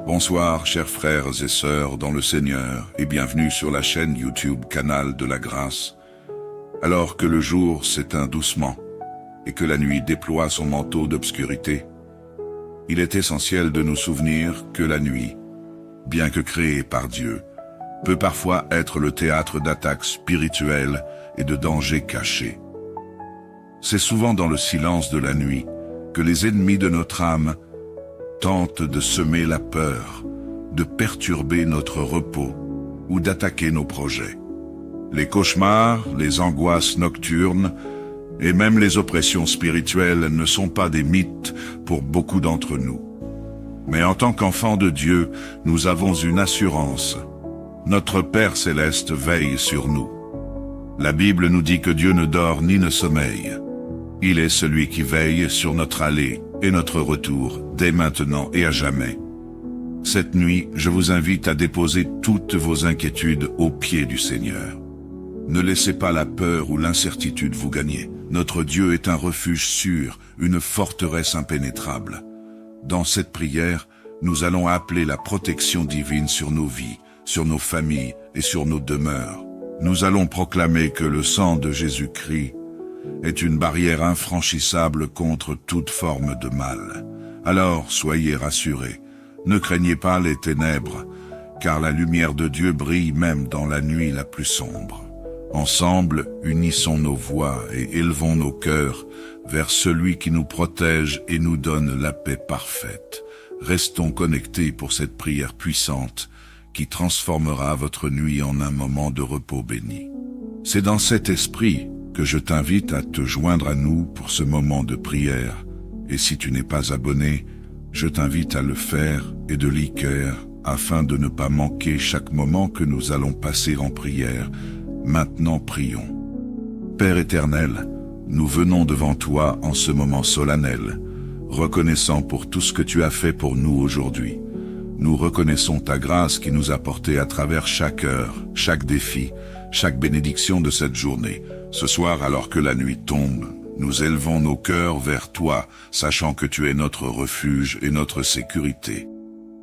Bonsoir, chers frères et sœurs dans le Seigneur, et bienvenue sur la chaîne YouTube Canal de la Grâce. Alors que le jour s'éteint doucement, et que la nuit déploie son manteau d'obscurité, il est essentiel de nous souvenir que la nuit, bien que créée par Dieu, peut parfois être le théâtre d'attaques spirituelles et de dangers cachés. C'est souvent dans le silence de la nuit que les ennemis de notre âme tentent de semer la peur, de perturber notre repos ou d'attaquer nos projets. Les cauchemars, les angoisses nocturnes et même les oppressions spirituelles ne sont pas des mythes pour beaucoup d'entre nous. Mais en tant qu'enfants de Dieu, nous avons une assurance. Notre Père Céleste veille sur nous. La Bible nous dit que Dieu ne dort ni ne sommeille. Il est celui qui veille sur notre aller et notre retour, dès maintenant et à jamais. Cette nuit, je vous invite à déposer toutes vos inquiétudes aux pieds du Seigneur. Ne laissez pas la peur ou l'incertitude vous gagner. Notre Dieu est un refuge sûr, une forteresse impénétrable. Dans cette prière, nous allons appeler la protection divine sur nos vies, sur nos familles et sur nos demeures. Nous allons proclamer que le sang de Jésus-Christ est une barrière infranchissable contre toute forme de mal. Alors, soyez rassurés, ne craignez pas les ténèbres, car la lumière de Dieu brille même dans la nuit la plus sombre. Ensemble, unissons nos voix et élevons nos cœurs vers celui qui nous protège et nous donne la paix parfaite. Restons connectés pour cette prière puissante qui transformera votre nuit en un moment de repos béni. C'est dans cet esprit que je t'invite à te joindre à nous pour ce moment de prière. Et si tu n'es pas abonné, je t'invite à le faire et de l'ICAR afin de ne pas manquer chaque moment que nous allons passer en prière. Maintenant prions. Père éternel, nous venons devant toi en ce moment solennel, reconnaissant pour tout ce que tu as fait pour nous aujourd'hui. Nous reconnaissons ta grâce qui nous a portés à travers chaque heure, chaque défi, chaque bénédiction de cette journée. Ce soir, alors que la nuit tombe, nous élevons nos cœurs vers toi, sachant que tu es notre refuge et notre sécurité.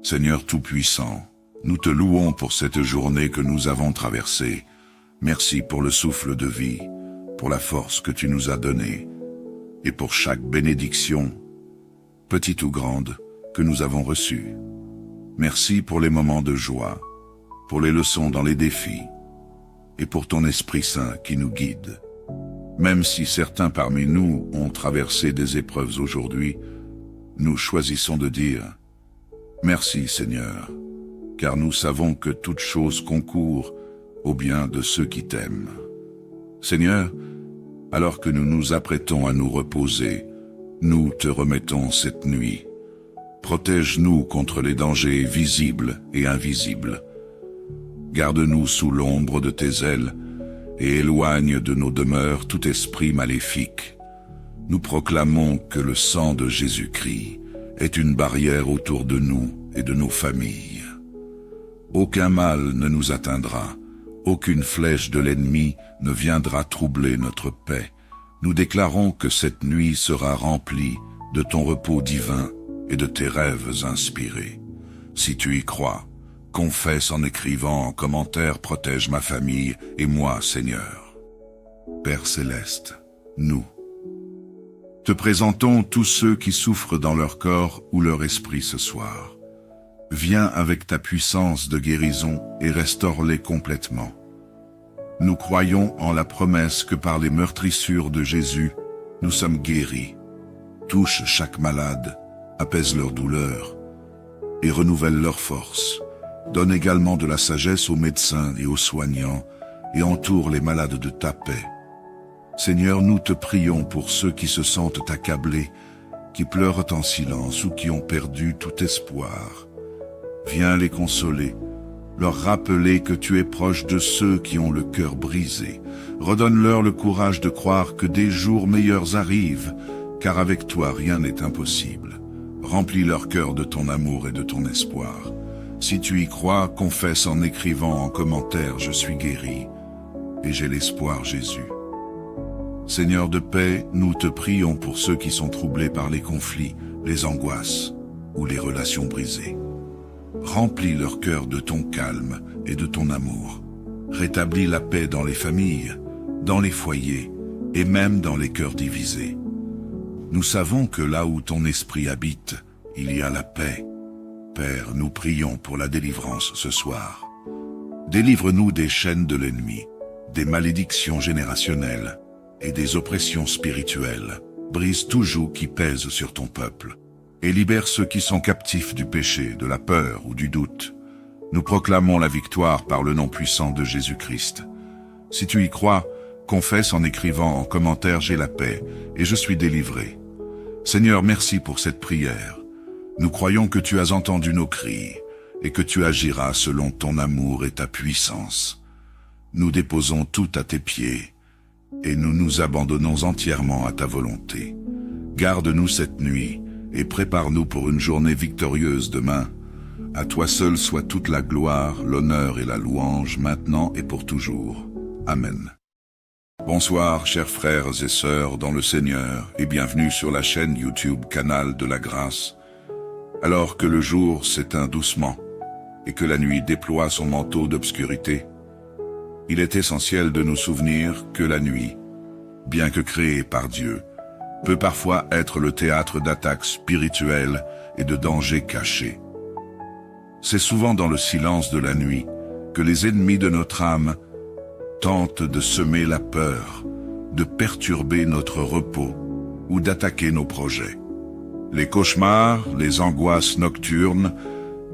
Seigneur Tout-Puissant, nous te louons pour cette journée que nous avons traversée. Merci pour le souffle de vie, pour la force que tu nous as donnée, et pour chaque bénédiction, petite ou grande, que nous avons reçue. Merci pour les moments de joie, pour les leçons dans les défis, et pour ton Esprit Saint qui nous guide. Même si certains parmi nous ont traversé des épreuves aujourd'hui, nous choisissons de dire « Merci Seigneur », car nous savons que toute chose concourt au bien de ceux qui t'aiment. Seigneur, alors que nous nous apprêtons à nous reposer, nous te remettons cette nuit. Protège-nous contre les dangers visibles et invisibles. Garde-nous sous l'ombre de tes ailes et éloigne de nos demeures tout esprit maléfique. Nous proclamons que le sang de Jésus-Christ est une barrière autour de nous et de nos familles. Aucun mal ne nous atteindra, aucune flèche de l'ennemi ne viendra troubler notre paix. Nous déclarons que cette nuit sera remplie de ton repos divin et de tes rêves inspirés. Si tu y crois, confesse en écrivant en commentaire « Protège ma famille et moi, Seigneur ». Père Céleste, nous te présentons tous ceux qui souffrent dans leur corps ou leur esprit ce soir. Viens avec ta puissance de guérison et restaure-les complètement. Nous croyons en la promesse que par les meurtrissures de Jésus, nous sommes guéris. Touche chaque malade, apaise leur douleur et renouvelle leur force. Donne également de la sagesse aux médecins et aux soignants et entoure les malades de ta paix. Seigneur, nous te prions pour ceux qui se sentent accablés, qui pleurent en silence ou qui ont perdu tout espoir. Viens les consoler, leur rappeler que tu es proche de ceux qui ont le cœur brisé. Redonne-leur le courage de croire que des jours meilleurs arrivent, car avec toi rien n'est impossible. Remplis leur cœur de ton amour et de ton espoir. Si tu y crois, confesse en écrivant en commentaire « Je suis guéri et j'ai l'espoir Jésus ». Seigneur de paix, nous te prions pour ceux qui sont troublés par les conflits, les angoisses ou les relations brisées. Remplis leur cœur de ton calme et de ton amour. Rétablis la paix dans les familles, dans les foyers et même dans les cœurs divisés. Nous savons que là où ton esprit habite, il y a la paix. Père, nous prions pour la délivrance ce soir. Délivre-nous des chaînes de l'ennemi, des malédictions générationnelles et des oppressions spirituelles. Brise tout joug qui pèse sur ton peuple et libère ceux qui sont captifs du péché, de la peur ou du doute. Nous proclamons la victoire par le nom puissant de Jésus-Christ. Si tu y crois, confesse en écrivant en commentaire « J'ai la paix et je suis délivré ». Seigneur, merci pour cette prière. Nous croyons que tu as entendu nos cris et que tu agiras selon ton amour et ta puissance. Nous déposons tout à tes pieds et nous nous abandonnons entièrement à ta volonté. Garde-nous cette nuit et prépare-nous pour une journée victorieuse demain. À toi seul soit toute la gloire, l'honneur et la louange, maintenant et pour toujours. Amen. Bonsoir, chers frères et sœurs dans le Seigneur, et bienvenue sur la chaîne YouTube Canal de la Grâce. Alors que le jour s'éteint doucement, et que la nuit déploie son manteau d'obscurité, il est essentiel de nous souvenir que la nuit, bien que créée par Dieu, peut parfois être le théâtre d'attaques spirituelles et de dangers cachés. C'est souvent dans le silence de la nuit que les ennemis de notre âme tentent de semer la peur, de perturber notre repos ou d'attaquer nos projets. Les cauchemars, les angoisses nocturnes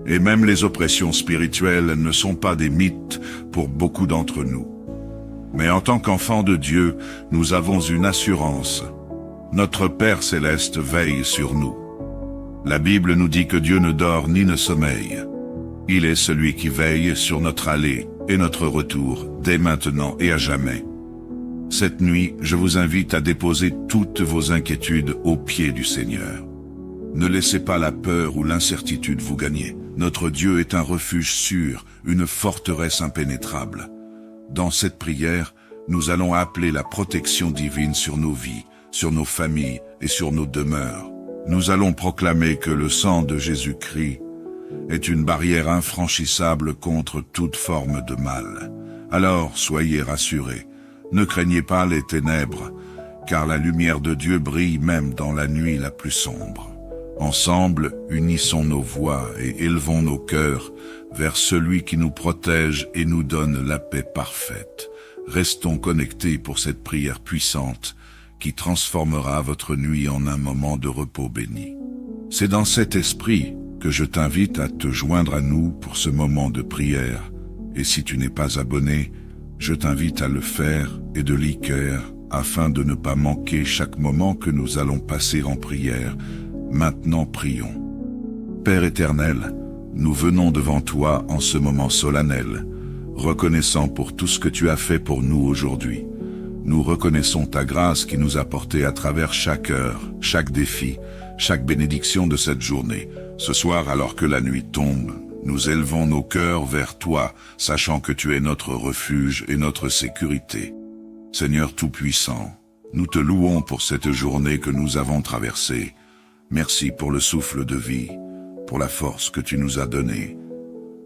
et même les oppressions spirituelles ne sont pas des mythes pour beaucoup d'entre nous. Mais en tant qu'enfants de Dieu, nous avons une assurance. Notre Père Céleste veille sur nous. La Bible nous dit que Dieu ne dort ni ne sommeille. Il est celui qui veille sur notre aller et notre retour, dès maintenant et à jamais. Cette nuit, je vous invite à déposer toutes vos inquiétudes aux pieds du Seigneur. Ne laissez pas la peur ou l'incertitude vous gagner. Notre Dieu est un refuge sûr, une forteresse impénétrable. Dans cette prière, nous allons appeler la protection divine sur nos vies, sur nos familles et sur nos demeures. Nous allons proclamer que le sang de Jésus-Christ est une barrière infranchissable contre toute forme de mal. Alors, soyez rassurés, ne craignez pas les ténèbres, car la lumière de Dieu brille même dans la nuit la plus sombre. Ensemble, unissons nos voix et élevons nos cœurs vers celui qui nous protège et nous donne la paix parfaite. Restons connectés pour cette prière puissante qui transformera votre nuit en un moment de repos béni. C'est dans cet esprit que je t'invite à te joindre à nous pour ce moment de prière. Et si tu n'es pas abonné, je t'invite à le faire et de l'e-cœur afin de ne pas manquer chaque moment que nous allons passer en prière. Maintenant prions. Père éternel, nous venons devant toi en ce moment solennel, reconnaissant pour tout ce que tu as fait pour nous aujourd'hui. Nous reconnaissons ta grâce qui nous a portés à travers chaque heure, chaque défi, chaque bénédiction de cette journée. Ce soir, alors que la nuit tombe, nous élevons nos cœurs vers toi, sachant que tu es notre refuge et notre sécurité. Seigneur Tout-Puissant, nous te louons pour cette journée que nous avons traversée. Merci pour le souffle de vie, pour la force que tu nous as donnée,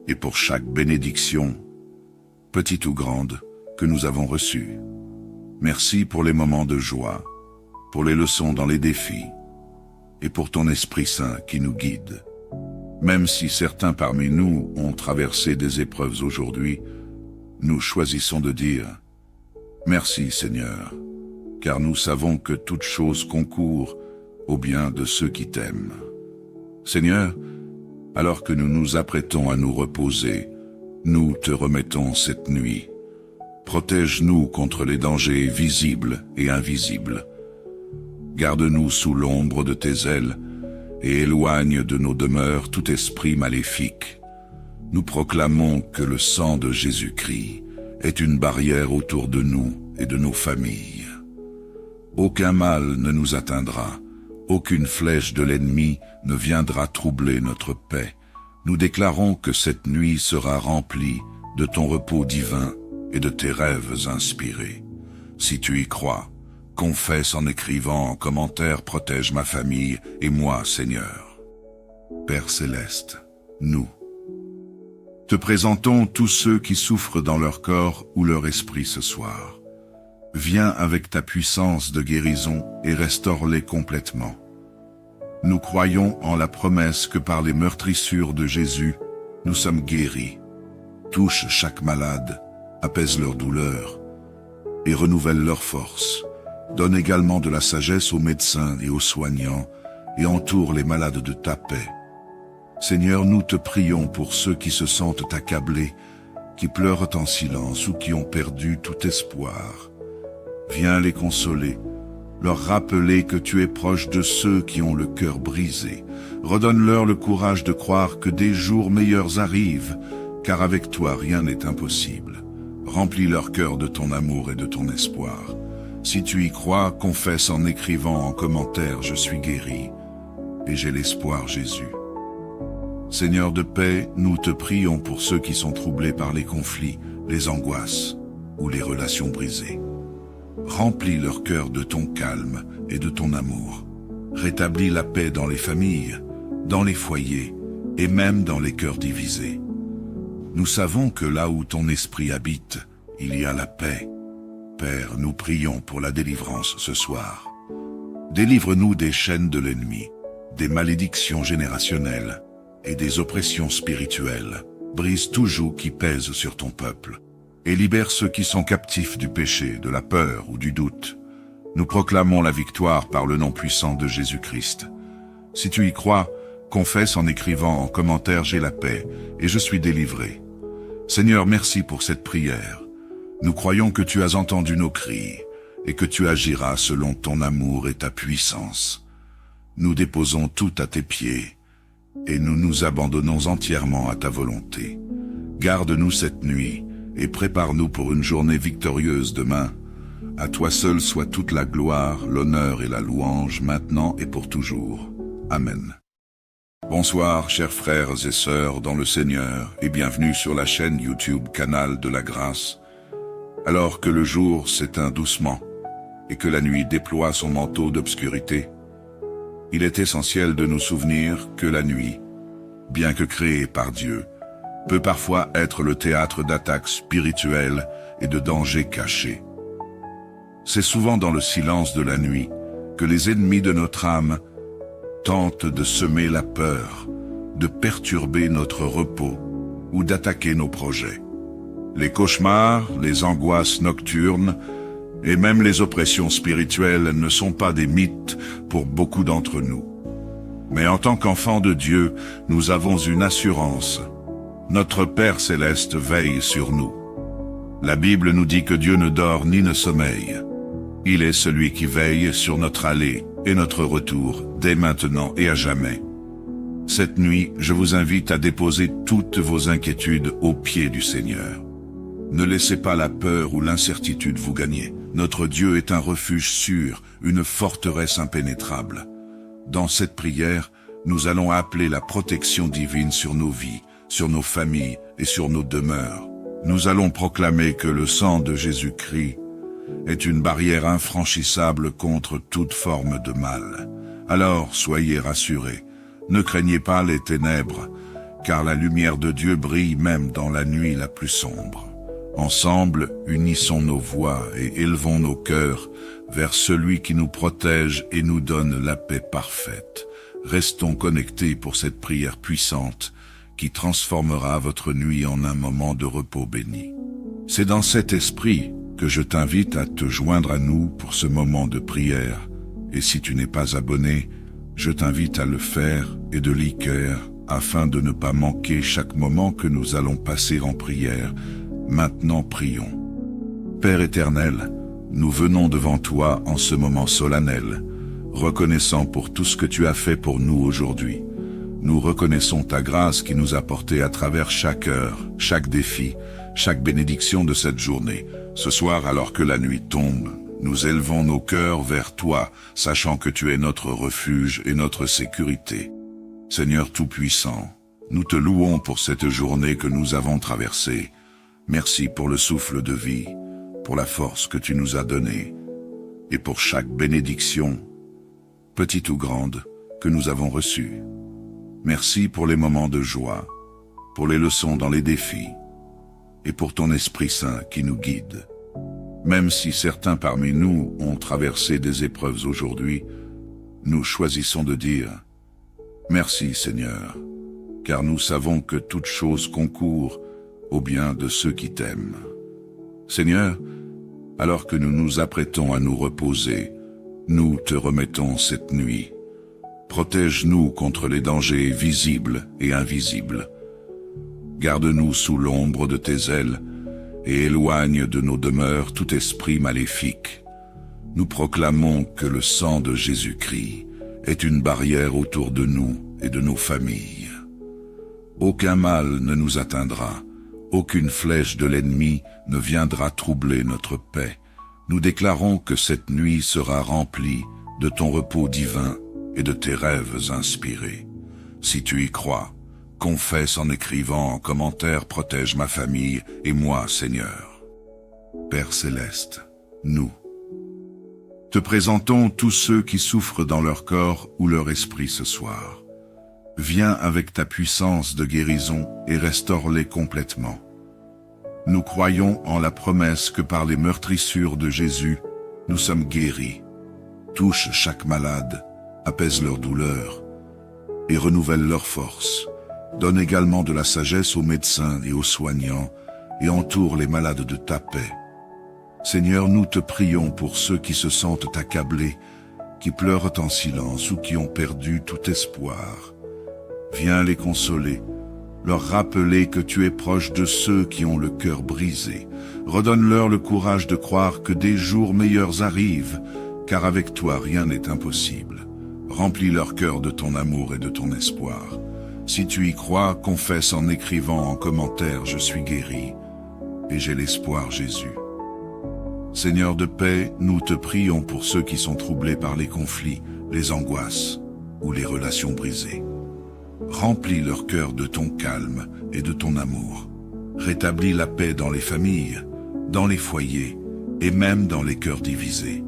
et pour chaque bénédiction, petite ou grande, que nous avons reçue. Merci pour les moments de joie, pour les leçons dans les défis, et pour ton Esprit Saint qui nous guide. Même si certains parmi nous ont traversé des épreuves aujourd'hui, nous choisissons de dire « Merci Seigneur », car nous savons que toute chose concourt au bien de ceux qui t'aiment. Seigneur, alors que nous nous apprêtons à nous reposer, nous te remettons cette nuit. Protège-nous contre les dangers visibles et invisibles. Garde-nous sous l'ombre de tes ailes et éloigne de nos demeures tout esprit maléfique. Nous proclamons que le sang de Jésus-Christ est une barrière autour de nous et de nos familles. Aucun mal ne nous atteindra, aucune flèche de l'ennemi ne viendra troubler notre paix. Nous déclarons que cette nuit sera remplie de ton repos divin et de tes rêves inspirés. Si tu y crois, confesse en écrivant en commentaire « Protège ma famille et moi, Seigneur ». Père Céleste, nous, Te présentons tous ceux qui souffrent dans leur corps ou leur esprit ce soir. Viens avec ta puissance de guérison et restaure-les complètement. Nous croyons en la promesse que par les meurtrissures de Jésus, nous sommes guéris. Touche chaque malade, apaise leur douleur et renouvelle leur force. Donne également de la sagesse aux médecins et aux soignants et entoure les malades de ta paix. Seigneur, nous te prions pour ceux qui se sentent accablés, qui pleurent en silence ou qui ont perdu tout espoir. Viens les consoler, leur rappeler que tu es proche de ceux qui ont le cœur brisé. Redonne-leur le courage de croire que des jours meilleurs arrivent, car avec toi rien n'est impossible. Remplis leur cœur de ton amour et de ton espoir. Si tu y crois, confesse en écrivant en commentaire « Je suis guéri et j'ai l'espoir Jésus ». Seigneur de paix, nous te prions pour ceux qui sont troublés par les conflits, les angoisses ou les relations brisées. Remplis leur cœur de ton calme et de ton amour. Rétablis la paix dans les familles, dans les foyers et même dans les cœurs divisés. Nous savons que là où ton esprit habite, il y a la paix. Père, nous prions pour la délivrance ce soir. Délivre-nous des chaînes de l'ennemi, des malédictions générationnelles et des oppressions spirituelles. Brise tout joug qui pèse sur ton peuple et libère ceux qui sont captifs du péché, de la peur ou du doute. Nous proclamons la victoire par le nom puissant de Jésus-Christ. Si tu y crois, confesse en écrivant en commentaire « J'ai la paix et je suis délivré ». Seigneur, merci pour cette prière. Nous croyons que tu as entendu nos cris et que tu agiras selon ton amour et ta puissance. Nous déposons tout à tes pieds et nous nous abandonnons entièrement à ta volonté. Garde-nous cette nuit et prépare-nous pour une journée victorieuse demain. À toi seul soit toute la gloire, l'honneur et la louange, maintenant et pour toujours. Amen. Bonsoir, chers frères et sœurs dans le Seigneur, et bienvenue sur la chaîne YouTube Canal de la Grâce. Alors que le jour s'éteint doucement et que la nuit déploie son manteau d'obscurité, il est essentiel de nous souvenir que la nuit, bien que créée par Dieu, peut parfois être le théâtre d'attaques spirituelles et de dangers cachés. C'est souvent dans le silence de la nuit que les ennemis de notre âme tentent de semer la peur, de perturber notre repos ou d'attaquer nos projets. Les cauchemars, les angoisses nocturnes et même les oppressions spirituelles ne sont pas des mythes pour beaucoup d'entre nous. Mais en tant qu'enfants de Dieu, nous avons une assurance. Notre Père Céleste veille sur nous. La Bible nous dit que Dieu ne dort ni ne sommeille. Il est celui qui veille sur notre aller et notre retour, dès maintenant et à jamais. Cette nuit, je vous invite à déposer toutes vos inquiétudes aux pieds du Seigneur. Ne laissez pas la peur ou l'incertitude vous gagner. Notre Dieu est un refuge sûr, une forteresse impénétrable. Dans cette prière, nous allons appeler la protection divine sur nos vies, sur nos familles et sur nos demeures. Nous allons proclamer que le sang de Jésus-Christ est une barrière infranchissable contre toute forme de mal. Alors soyez rassurés, ne craignez pas les ténèbres, car la lumière de Dieu brille même dans la nuit la plus sombre. Ensemble, unissons nos voix et élevons nos cœurs vers celui qui nous protège et nous donne la paix parfaite. Restons connectés pour cette prière puissante qui transformera votre nuit en un moment de repos béni. C'est dans cet esprit que je t'invite à te joindre à nous pour ce moment de prière. Et si tu n'es pas abonné, je t'invite à le faire et de l'e-cœur afin de ne pas manquer chaque moment que nous allons passer en prière. Maintenant prions. Père éternel, nous venons devant toi en ce moment solennel, reconnaissant pour tout ce que tu as fait pour nous aujourd'hui. Nous reconnaissons ta grâce qui nous a portés à travers chaque heure, chaque défi, chaque bénédiction de cette journée. Ce soir, alors que la nuit tombe, nous élevons nos cœurs vers toi, sachant que tu es notre refuge et notre sécurité. Seigneur Tout-Puissant, nous te louons pour cette journée que nous avons traversée. Merci pour le souffle de vie, pour la force que tu nous as donnée, et pour chaque bénédiction, petite ou grande, que nous avons reçue. Merci pour les moments de joie, pour les leçons dans les défis, et pour ton Esprit Saint qui nous guide. Même si certains parmi nous ont traversé des épreuves aujourd'hui, nous choisissons de dire « Merci Seigneur », car nous savons que toute chose concourt au bien de ceux qui t'aiment. Seigneur, alors que nous nous apprêtons à nous reposer, nous te remettons cette nuit. Protège-nous contre les dangers visibles et invisibles. Garde-nous sous l'ombre de tes ailes et éloigne de nos demeures tout esprit maléfique. Nous proclamons que le sang de Jésus-Christ est une barrière autour de nous et de nos familles. Aucun mal ne nous atteindra, aucune flèche de l'ennemi ne viendra troubler notre paix. Nous déclarons que cette nuit sera remplie de ton repos divin et de tes rêves inspirés. Si tu y crois, confesse en écrivant en commentaire « Protège ma famille et moi, Seigneur ». Père Céleste, nous te présentons tous ceux qui souffrent dans leur corps ou leur esprit ce soir. Viens avec ta puissance de guérison et restaure-les complètement. Nous croyons en la promesse que par les meurtrissures de Jésus, nous sommes guéris. Touche chaque malade, apaise leur douleur et renouvelle leur force. Donne également de la sagesse aux médecins et aux soignants et entoure les malades de ta paix. Seigneur, nous te prions pour ceux qui se sentent accablés, qui pleurent en silence ou qui ont perdu tout espoir. Viens les consoler, leur rappeler que tu es proche de ceux qui ont le cœur brisé. Redonne-leur le courage de croire que des jours meilleurs arrivent, car avec toi rien n'est impossible. Remplis leur cœur de ton amour et de ton espoir. Si tu y crois, confesse en écrivant en commentaire « Je suis guéri et j'ai l'espoir Jésus ». Seigneur de paix, nous te prions pour ceux qui sont troublés par les conflits, les angoisses ou les relations brisées. Remplis leur cœur de ton calme et de ton amour. Rétablis la paix dans les familles, dans les foyers et même dans les cœurs divisés.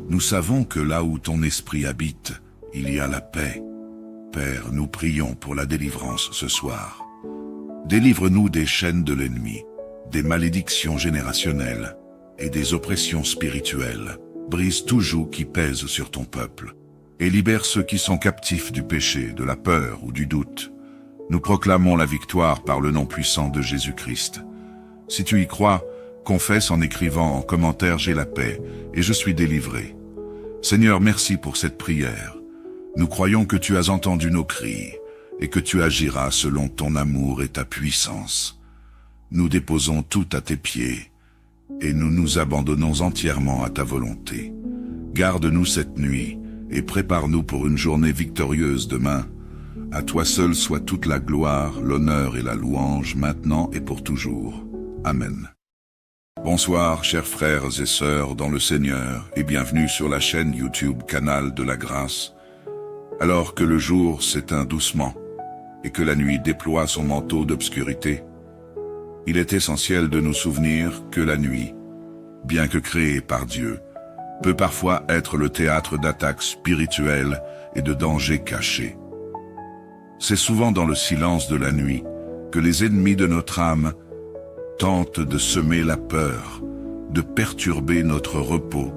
Nous savons que là où ton esprit habite, il y a la paix. Père, nous prions pour la délivrance ce soir. Délivre-nous des chaînes de l'ennemi, des malédictions générationnelles et des oppressions spirituelles. Brise tout joug qui pèse sur ton peuple et libère ceux qui sont captifs du péché, de la peur ou du doute. Nous proclamons la victoire par le nom puissant de Jésus-Christ. Si tu y crois, confesse en écrivant en commentaire « J'ai la paix et je suis délivré ». Seigneur, merci pour cette prière. Nous croyons que tu as entendu nos cris et que tu agiras selon ton amour et ta puissance. Nous déposons tout à tes pieds et nous nous abandonnons entièrement à ta volonté. Garde-nous cette nuit et prépare-nous pour une journée victorieuse demain. À toi seul soit toute la gloire, l'honneur et la louange, maintenant et pour toujours. Amen. Bonsoir, chers frères et sœurs dans le Seigneur, et bienvenue sur la chaîne YouTube Canal de la Grâce. Alors que le jour s'éteint doucement et que la nuit déploie son manteau d'obscurité, il est essentiel de nous souvenir que la nuit, bien que créée par Dieu, peut parfois être le théâtre d'attaques spirituelles et de dangers cachés. C'est souvent dans le silence de la nuit que les ennemis de notre âme tentent de semer la peur, de perturber notre repos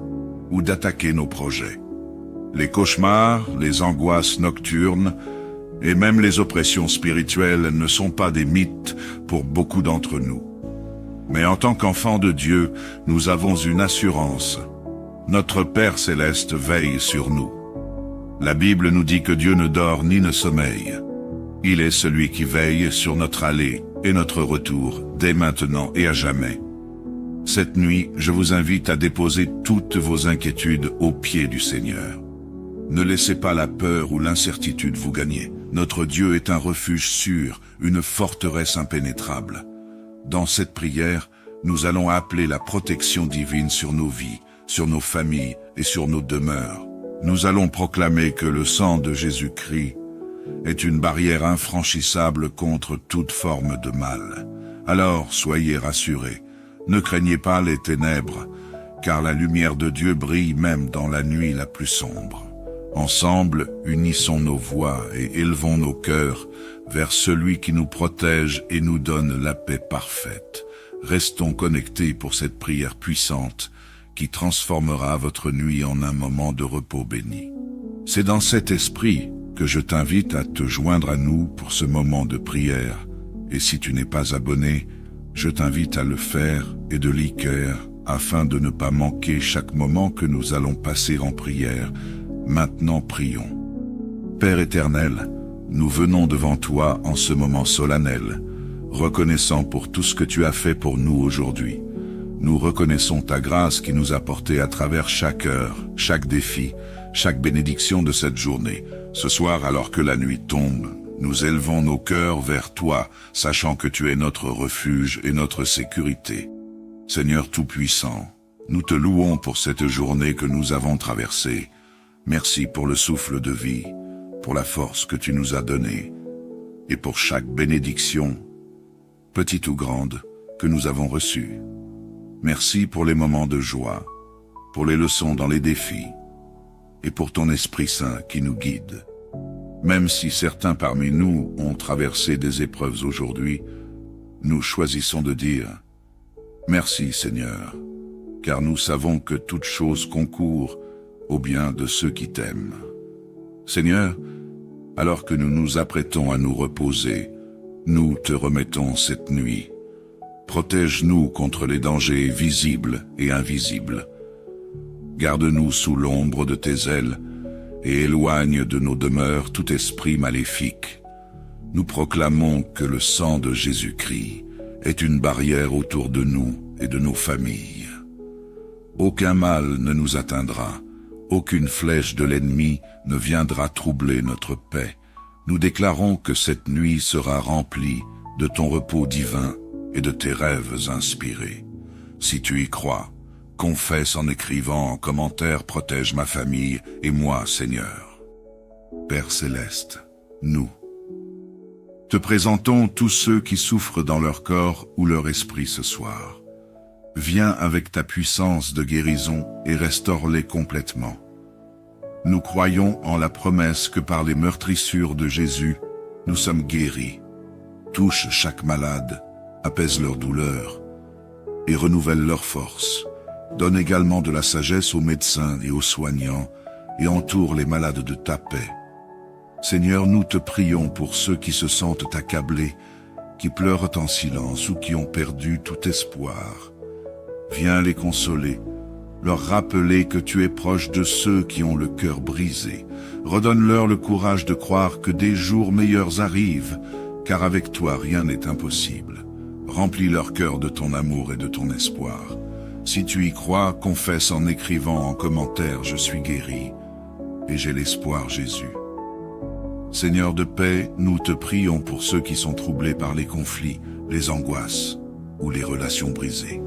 ou d'attaquer nos projets. Les cauchemars, les angoisses nocturnes et même les oppressions spirituelles ne sont pas des mythes pour beaucoup d'entre nous. Mais en tant qu'enfants de Dieu, nous avons une assurance. Notre Père Céleste veille sur nous. La Bible nous dit que Dieu ne dort ni ne sommeille. Il est celui qui veille sur notre aller et notre retour, dès maintenant et à jamais. Cette nuit, je vous invite à déposer toutes vos inquiétudes aux pieds du Seigneur. Ne laissez pas la peur ou l'incertitude vous gagner. Notre Dieu est un refuge sûr, une forteresse impénétrable. Dans cette prière, nous allons appeler la protection divine sur nos vies, sur nos familles et sur nos demeures. Nous allons proclamer que le sang de Jésus-Christ est une barrière infranchissable contre toute forme de mal. Alors, soyez rassurés, ne craignez pas les ténèbres, car la lumière de Dieu brille même dans la nuit la plus sombre. Ensemble, unissons nos voix et élevons nos cœurs vers celui qui nous protège et nous donne la paix parfaite. Restons connectés pour cette prière puissante qui transformera votre nuit en un moment de repos béni. C'est dans cet esprit que je t'invite à te joindre à nous pour ce moment de prière. Et si tu n'es pas abonné, je t'invite à le faire et de liker afin de ne pas manquer chaque moment que nous allons passer en prière. Maintenant prions. Père éternel, nous venons devant toi en ce moment solennel, reconnaissant pour tout ce que tu as fait pour nous aujourd'hui. Nous reconnaissons ta grâce qui nous a portés à travers chaque heure, chaque défi, chaque bénédiction de cette journée. Ce soir, alors que la nuit tombe, nous élevons nos cœurs vers toi, sachant que tu es notre refuge et notre sécurité. Seigneur Tout-Puissant, nous te louons pour cette journée que nous avons traversée. Merci pour le souffle de vie, pour la force que tu nous as donnée, et pour chaque bénédiction, petite ou grande, que nous avons reçue. Merci pour les moments de joie, pour les leçons dans les défis, et pour ton Esprit Saint qui nous guide. Même si certains parmi nous ont traversé des épreuves aujourd'hui, nous choisissons de dire « Merci Seigneur », car nous savons que toute chose concourt au bien de ceux qui t'aiment. Seigneur, alors que nous nous apprêtons à nous reposer, nous te remettons cette nuit. Protège-nous contre les dangers visibles et invisibles. Garde-nous sous l'ombre de tes ailes et éloigne de nos demeures tout esprit maléfique. Nous proclamons que le sang de Jésus-Christ est une barrière autour de nous et de nos familles. Aucun mal ne nous atteindra, aucune flèche de l'ennemi ne viendra troubler notre paix. Nous déclarons que cette nuit sera remplie de ton repos divin et de tes rêves inspirés. Si tu y crois, confesse en écrivant en commentaire « Protège ma famille et moi, Seigneur ». Père Céleste, nous te présentons tous ceux qui souffrent dans leur corps ou leur esprit ce soir. Viens avec ta puissance de guérison et restaure-les complètement. Nous croyons en la promesse que par les meurtrissures de Jésus, nous sommes guéris. Touche chaque malade, apaise leur douleur et renouvelle leur force. Donne également de la sagesse aux médecins et aux soignants et entoure les malades de ta paix. Seigneur, nous te prions pour ceux qui se sentent accablés, qui pleurent en silence ou qui ont perdu tout espoir. Viens les consoler, leur rappeler que tu es proche de ceux qui ont le cœur brisé. Redonne-leur le courage de croire que des jours meilleurs arrivent, car avec toi rien n'est impossible. Remplis leur cœur de ton amour et de ton espoir. Si tu y crois, confesse en écrivant en commentaire « Je suis guéri et j'ai l'espoir Jésus ». Seigneur de paix, nous te prions pour ceux qui sont troublés par les conflits, les angoisses ou les relations brisées.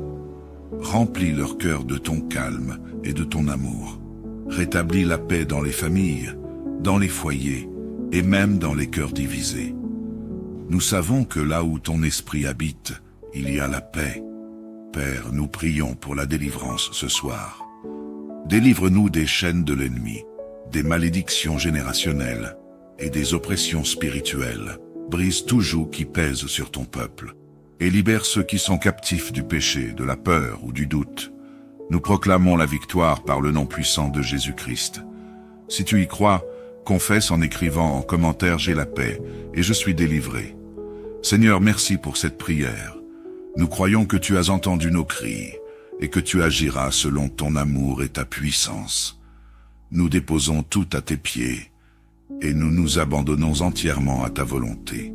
Remplis leur cœur de ton calme et de ton amour. Rétablis la paix dans les familles, dans les foyers et même dans les cœurs divisés. Nous savons que là où ton esprit habite, il y a la paix. Père, nous prions pour la délivrance ce soir. Délivre-nous des chaînes de l'ennemi, des malédictions générationnelles et des oppressions spirituelles. Brise tout joug qui pèse sur ton peuple et libère ceux qui sont captifs du péché, de la peur ou du doute. Nous proclamons la victoire par le nom puissant de Jésus-Christ. Si tu y crois, confesse en écrivant en commentaire « J'ai la paix et je suis délivré ». Seigneur, merci pour cette prière. Nous croyons que tu as entendu nos cris et que tu agiras selon ton amour et ta puissance. Nous déposons tout à tes pieds et nous nous abandonnons entièrement à ta volonté.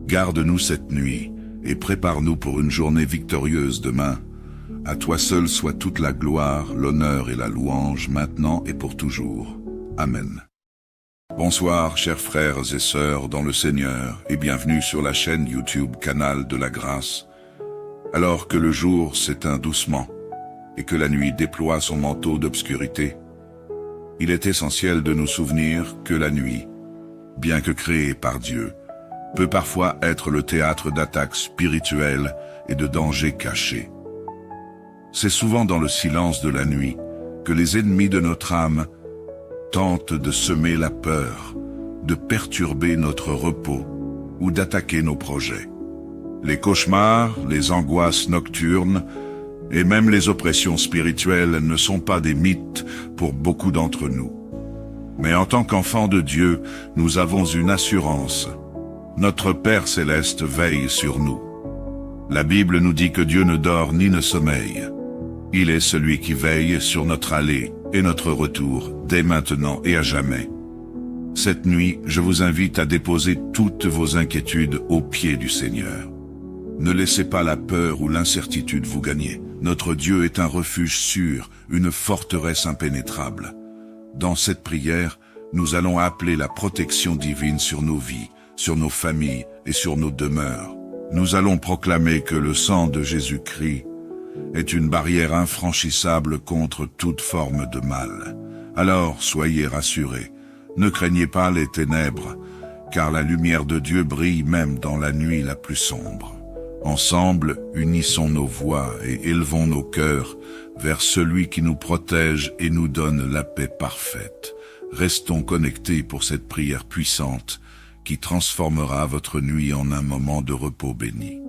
Garde-nous cette nuit et prépare-nous pour une journée victorieuse demain. À toi seul soit toute la gloire, l'honneur et la louange, maintenant et pour toujours. Amen. Bonsoir, chers frères et sœurs dans le Seigneur, et bienvenue sur la chaîne YouTube Canal de la Grâce. Alors que le jour s'éteint doucement, et que la nuit déploie son manteau d'obscurité, il est essentiel de nous souvenir que la nuit, bien que créée par Dieu, peut parfois être le théâtre d'attaques spirituelles et de dangers cachés. C'est souvent dans le silence de la nuit que les ennemis de notre âme tentent de semer la peur, de perturber notre repos ou d'attaquer nos projets. Les cauchemars, les angoisses nocturnes et même les oppressions spirituelles ne sont pas des mythes pour beaucoup d'entre nous. Mais en tant qu'enfants de Dieu, nous avons une assurance. Notre Père céleste veille sur nous. La Bible nous dit que Dieu ne dort ni ne sommeille. Il est celui qui veille sur notre aller et notre retour, dès maintenant et à jamais. Cette nuit, je vous invite à déposer toutes vos inquiétudes aux pieds du Seigneur. Ne laissez pas la peur ou l'incertitude vous gagner. Notre Dieu est un refuge sûr, une forteresse impénétrable. Dans cette prière, nous allons appeler la protection divine sur nos vies, sur nos familles et sur nos demeures. Nous allons proclamer que le sang de Jésus-Christ est une barrière infranchissable contre toute forme de mal. Alors, soyez rassurés. Ne craignez pas les ténèbres, car la lumière de Dieu brille même dans la nuit la plus sombre. Ensemble, unissons nos voix et élevons nos cœurs vers celui qui nous protège et nous donne la paix parfaite. Restons connectés pour cette prière puissante qui transformera votre nuit en un moment de repos béni.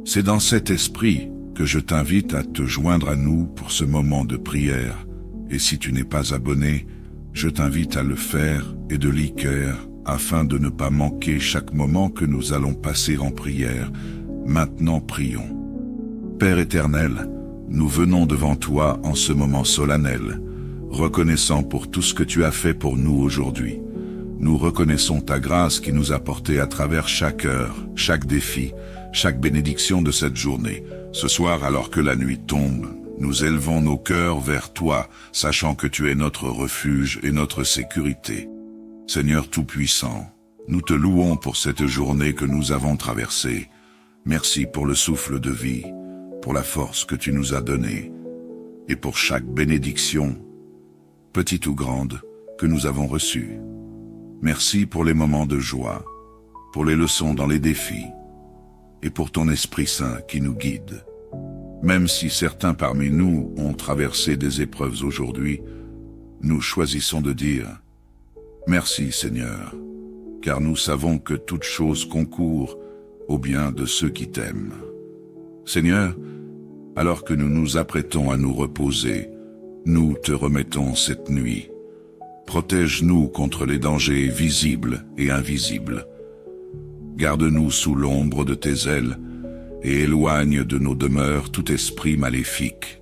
C'est dans cet esprit que je t'invite à te joindre à nous pour ce moment de prière. Et si tu n'es pas abonné, je t'invite à le faire et de liqueur afin de ne pas manquer chaque moment que nous allons passer en prière. Maintenant prions. Père éternel, nous venons devant toi en ce moment solennel, reconnaissant pour tout ce que tu as fait pour nous aujourd'hui. Nous reconnaissons ta grâce qui nous a portés à travers chaque heure, chaque défi, chaque bénédiction de cette journée. Ce soir, alors que la nuit tombe, nous élevons nos cœurs vers toi, sachant que tu es notre refuge et notre sécurité. Seigneur Tout-Puissant, nous te louons pour cette journée que nous avons traversée. Merci pour le souffle de vie, pour la force que tu nous as donnée, et pour chaque bénédiction, petite ou grande, que nous avons reçue. Merci pour les moments de joie, pour les leçons dans les défis, et pour ton Esprit Saint qui nous guide. Même si certains parmi nous ont traversé des épreuves aujourd'hui, nous choisissons de dire « Merci Seigneur », car nous savons que toute chose concourt au bien de ceux qui t'aiment. Seigneur, alors que nous nous apprêtons à nous reposer, nous te remettons cette nuit. Protège-nous contre les dangers visibles et invisibles. Garde-nous sous l'ombre de tes ailes et éloigne de nos demeures tout esprit maléfique.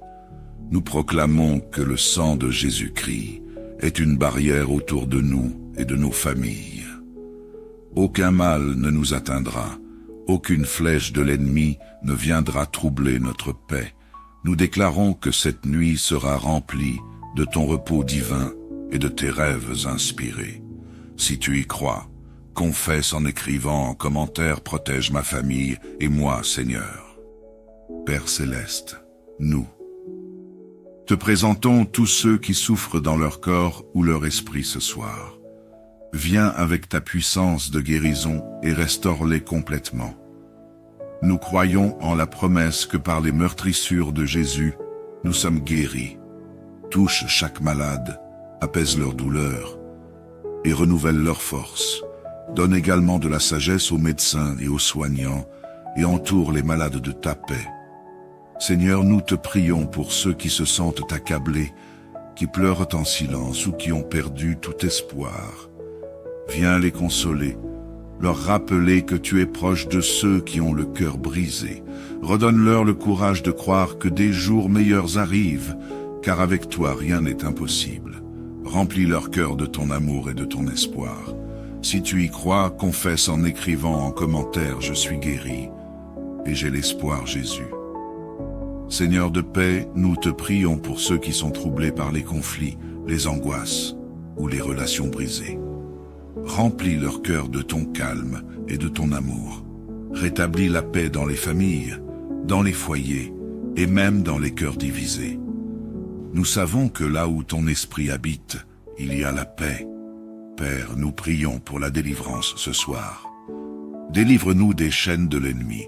Nous proclamons que le sang de Jésus-Christ est une barrière autour de nous et de nos familles. Aucun mal ne nous atteindra, aucune flèche de l'ennemi ne viendra troubler notre paix. Nous déclarons que cette nuit sera remplie de ton repos divin et de tes rêves inspirés. Si tu y crois, confesse en écrivant en commentaire « Protège ma famille et moi, Seigneur ». Père céleste, nous te présentons tous ceux qui souffrent dans leur corps ou leur esprit ce soir. Viens avec ta puissance de guérison et restaure-les complètement. Nous croyons en la promesse que par les meurtrissures de Jésus, nous sommes guéris. Touche chaque malade, apaise leur douleur et renouvelle leur force. Donne également de la sagesse aux médecins et aux soignants et entoure les malades de ta paix. Seigneur, nous te prions pour ceux qui se sentent accablés, qui pleurent en silence ou qui ont perdu tout espoir. Viens les consoler, leur rappeler que tu es proche de ceux qui ont le cœur brisé. Redonne-leur le courage de croire que des jours meilleurs arrivent, car avec toi rien n'est impossible. Remplis leur cœur de ton amour et de ton espoir. Si tu y crois, confesse en écrivant en commentaire « Je suis guéri et j'ai l'espoir Jésus ». Seigneur de paix, nous te prions pour ceux qui sont troublés par les conflits, les angoisses ou les relations brisées. Remplis leur cœur de ton calme et de ton amour. Rétablis la paix dans les familles, dans les foyers et même dans les cœurs divisés. Nous savons que là où ton esprit habite, il y a la paix. Père, nous prions pour la délivrance ce soir. Délivre-nous des chaînes de l'ennemi,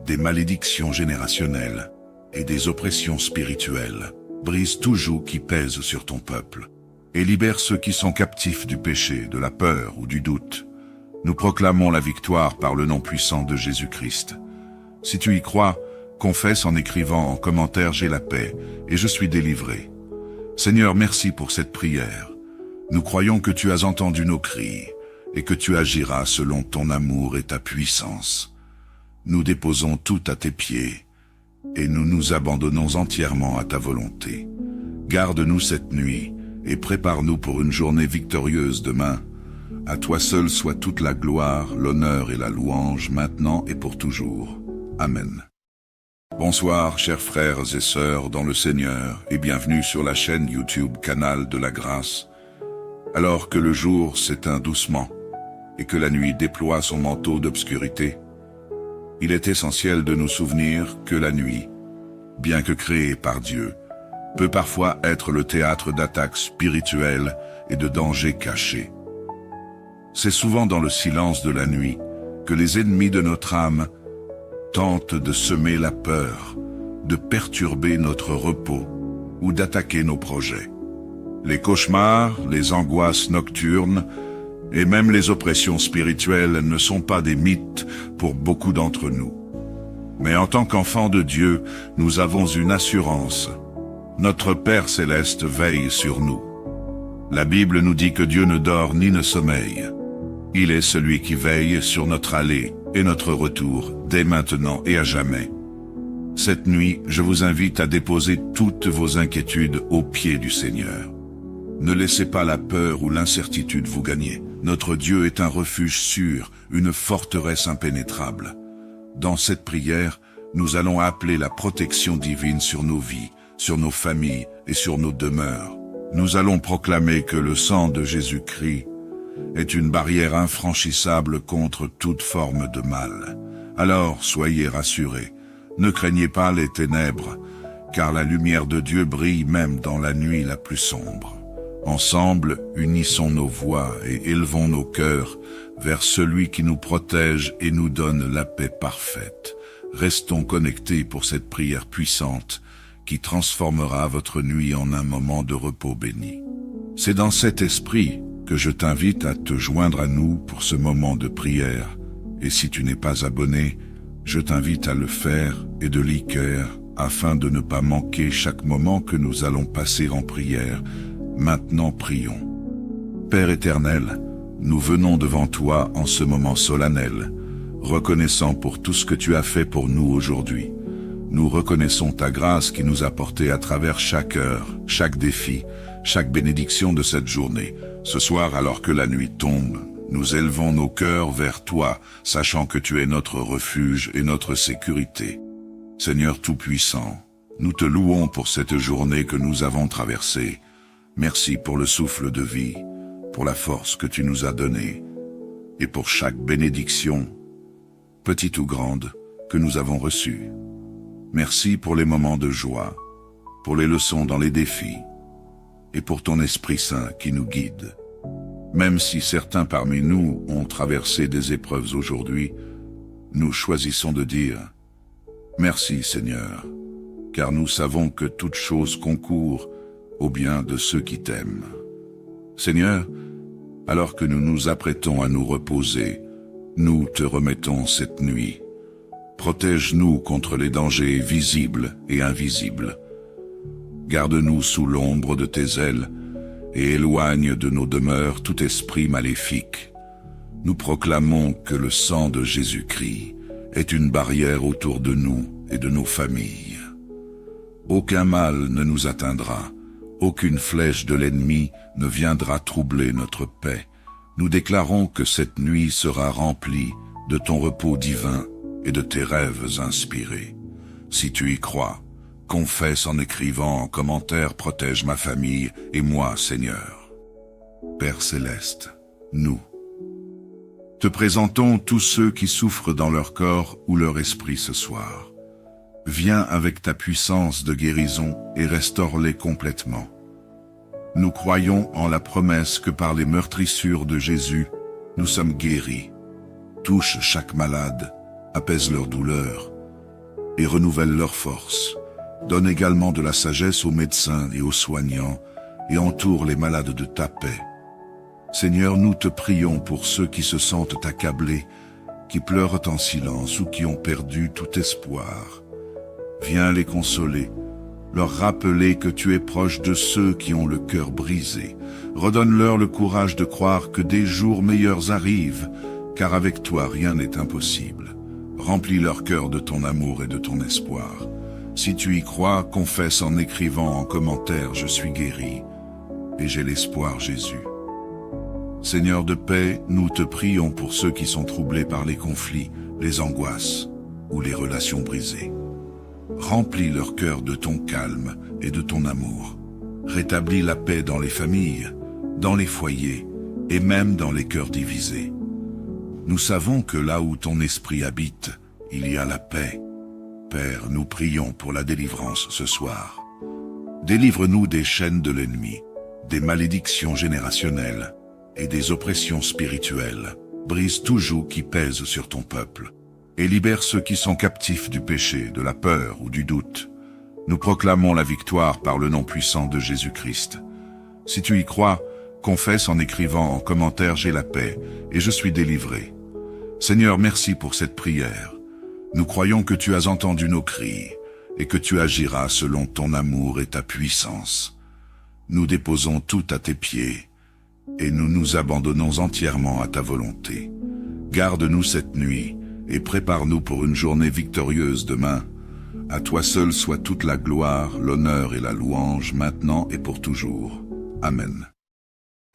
des malédictions générationnelles et des oppressions spirituelles. Brise tout joug qui pèse sur ton peuple. et libère ceux qui sont captifs du péché, de la peur ou du doute. Nous proclamons la victoire par le nom puissant de Jésus-Christ. Si tu y crois, confesse en écrivant en commentaire « J'ai la paix et je suis délivré ». Seigneur, merci pour cette prière. Nous croyons que tu as entendu nos cris et que tu agiras selon ton amour et ta puissance. Nous déposons tout à tes pieds et nous nous abandonnons entièrement à ta volonté. Garde-nous cette nuit et prépare-nous pour une journée victorieuse demain. À toi seul soit toute la gloire, l'honneur et la louange, maintenant et pour toujours. Amen. Bonsoir, chers frères et sœurs dans le Seigneur, et bienvenue sur la chaîne YouTube Canal de la Grâce. Alors que le jour s'éteint doucement et que la nuit déploie son manteau d'obscurité, il est essentiel de nous souvenir que la nuit, bien que créée par Dieu, peut parfois être le théâtre d'attaques spirituelles et de dangers cachés. C'est souvent dans le silence de la nuit que les ennemis de notre âme tentent de semer la peur, de perturber notre repos ou d'attaquer nos projets. Les cauchemars, les angoisses nocturnes et même les oppressions spirituelles ne sont pas des mythes pour beaucoup d'entre nous. Mais en tant qu'enfants de Dieu, nous avons une assurance. Notre Père Céleste veille sur nous. La Bible nous dit que Dieu ne dort ni ne sommeille. Il est celui qui veille sur notre aller et notre retour, dès maintenant et à jamais. Cette nuit, je vous invite à déposer toutes vos inquiétudes aux pieds du Seigneur. Ne laissez pas la peur ou l'incertitude vous gagner. Notre Dieu est un refuge sûr, une forteresse impénétrable. Dans cette prière, nous allons appeler la protection divine sur nos vies, sur nos familles et sur nos demeures. Nous allons proclamer que le sang de Jésus-Christ est une barrière infranchissable contre toute forme de mal. Alors, soyez rassurés, ne craignez pas les ténèbres, car la lumière de Dieu brille même dans la nuit la plus sombre. Ensemble, unissons nos voix et élevons nos cœurs vers celui qui nous protège et nous donne la paix parfaite. Restons connectés pour cette prière puissante qui transformera votre nuit en un moment de repos béni. C'est dans cet esprit que je t'invite à te joindre à nous pour ce moment de prière. Et si tu n'es pas abonné, je t'invite à le faire et de liker afin de ne pas manquer chaque moment que nous allons passer en prière. Maintenant prions. Père éternel, nous venons devant toi en ce moment solennel, reconnaissant pour tout ce que tu as fait pour nous aujourd'hui. Nous reconnaissons ta grâce qui nous a portés à travers chaque heure, chaque défi, chaque bénédiction de cette journée. Ce soir, alors que la nuit tombe, nous élevons nos cœurs vers toi, sachant que tu es notre refuge et notre sécurité. Seigneur Tout-Puissant, nous te louons pour cette journée que nous avons traversée. Merci pour le souffle de vie, pour la force que tu nous as donnée, et pour chaque bénédiction, petite ou grande, que nous avons reçue. Merci pour les moments de joie, pour les leçons dans les défis, et pour ton Esprit Saint qui nous guide. Même si certains parmi nous ont traversé des épreuves aujourd'hui, nous choisissons de dire « Merci Seigneur », car nous savons que toute chose concourt au bien de ceux qui t'aiment. Seigneur, alors que nous nous apprêtons à nous reposer, nous te remettons cette nuit. Protège-nous contre les dangers visibles et invisibles. Garde-nous sous l'ombre de tes ailes et éloigne de nos demeures tout esprit maléfique. Nous proclamons que le sang de Jésus-Christ est une barrière autour de nous et de nos familles. Aucun mal ne nous atteindra, aucune flèche de l'ennemi ne viendra troubler notre paix. Nous déclarons que cette nuit sera remplie de ton repos divin et de tes rêves inspirés. Si tu y crois, confesse en écrivant en commentaire « Protège ma famille et moi, Seigneur ». Père Céleste, nous te présentons tous ceux qui souffrent dans leur corps ou leur esprit ce soir. Viens avec ta puissance de guérison et restaure-les complètement. Nous croyons en la promesse que par les meurtrissures de Jésus, nous sommes guéris. Touche chaque malade, apaise leur douleur et renouvelle leur force. Donne également de la sagesse aux médecins et aux soignants, et entoure les malades de ta paix. Seigneur, nous te prions pour ceux qui se sentent accablés, qui pleurent en silence ou qui ont perdu tout espoir. Viens les consoler, leur rappeler que tu es proche de ceux qui ont le cœur brisé. Redonne-leur le courage de croire que des jours meilleurs arrivent, car avec toi rien n'est impossible. Remplis leur cœur de ton amour et de ton espoir. Si tu y crois, confesse en écrivant en commentaire « Je suis guéri et j'ai l'espoir Jésus ». Seigneur de paix, nous te prions pour ceux qui sont troublés par les conflits, les angoisses ou les relations brisées. Remplis leur cœur de ton calme et de ton amour. Rétablis la paix dans les familles, dans les foyers et même dans les cœurs divisés. Nous savons que là où ton esprit habite, il y a la paix. Père, nous prions pour la délivrance ce soir. Délivre-nous des chaînes de l'ennemi, des malédictions générationnelles et des oppressions spirituelles. Brise tout joug qui pèse sur ton peuple et libère ceux qui sont captifs du péché, de la peur ou du doute. Nous proclamons la victoire par le nom puissant de Jésus-Christ. Si tu y crois, confesse en écrivant en commentaire « J'ai la paix et je suis délivré ». Seigneur, merci pour cette prière. Nous croyons que tu as entendu nos cris et que tu agiras selon ton amour et ta puissance. Nous déposons tout à tes pieds et nous nous abandonnons entièrement à ta volonté. Garde-nous cette nuit et prépare-nous pour une journée victorieuse demain. À toi seul soit toute la gloire, l'honneur et la louange, maintenant et pour toujours. Amen.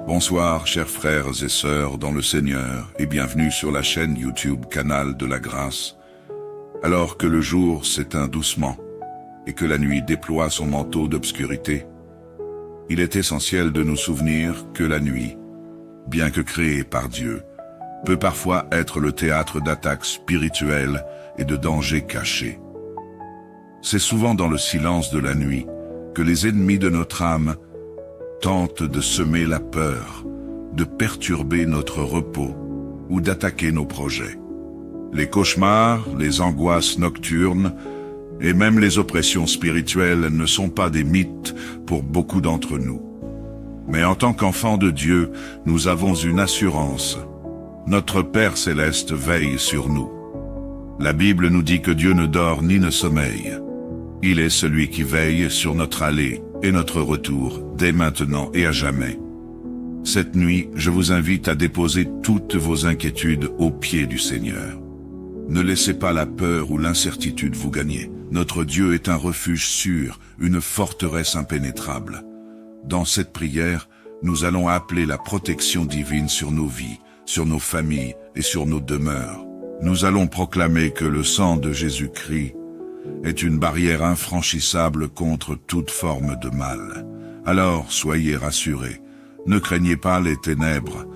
Bonsoir, chers frères et sœurs dans le Seigneur, et bienvenue sur la chaîne YouTube Canal de la Grâce. Alors que le jour s'éteint doucement, et que la nuit déploie son manteau d'obscurité, il est essentiel de nous souvenir que la nuit, bien que créée par Dieu, peut parfois être le théâtre d'attaques spirituelles et de dangers cachés. C'est souvent dans le silence de la nuit que les ennemis de notre âme tentent de semer la peur, de perturber notre repos ou d'attaquer nos projets. Les cauchemars, les angoisses nocturnes et même les oppressions spirituelles ne sont pas des mythes pour beaucoup d'entre nous. Mais en tant qu'enfants de Dieu, nous avons une assurance. Notre Père Céleste veille sur nous. La Bible nous dit que Dieu ne dort ni ne sommeille. Il est celui qui veille sur notre aller et notre retour, dès maintenant et à jamais. Cette nuit, je vous invite à déposer toutes vos inquiétudes aux pieds du Seigneur. Ne laissez pas la peur ou l'incertitude vous gagner. Notre Dieu est un refuge sûr, une forteresse impénétrable. Dans cette prière, nous allons appeler la protection divine sur nos vies, sur nos familles et sur nos demeures. Nous allons proclamer que le sang de Jésus-Christ est une barrière infranchissable contre toute forme de mal. Alors, soyez rassurés, ne craignez pas les ténèbres,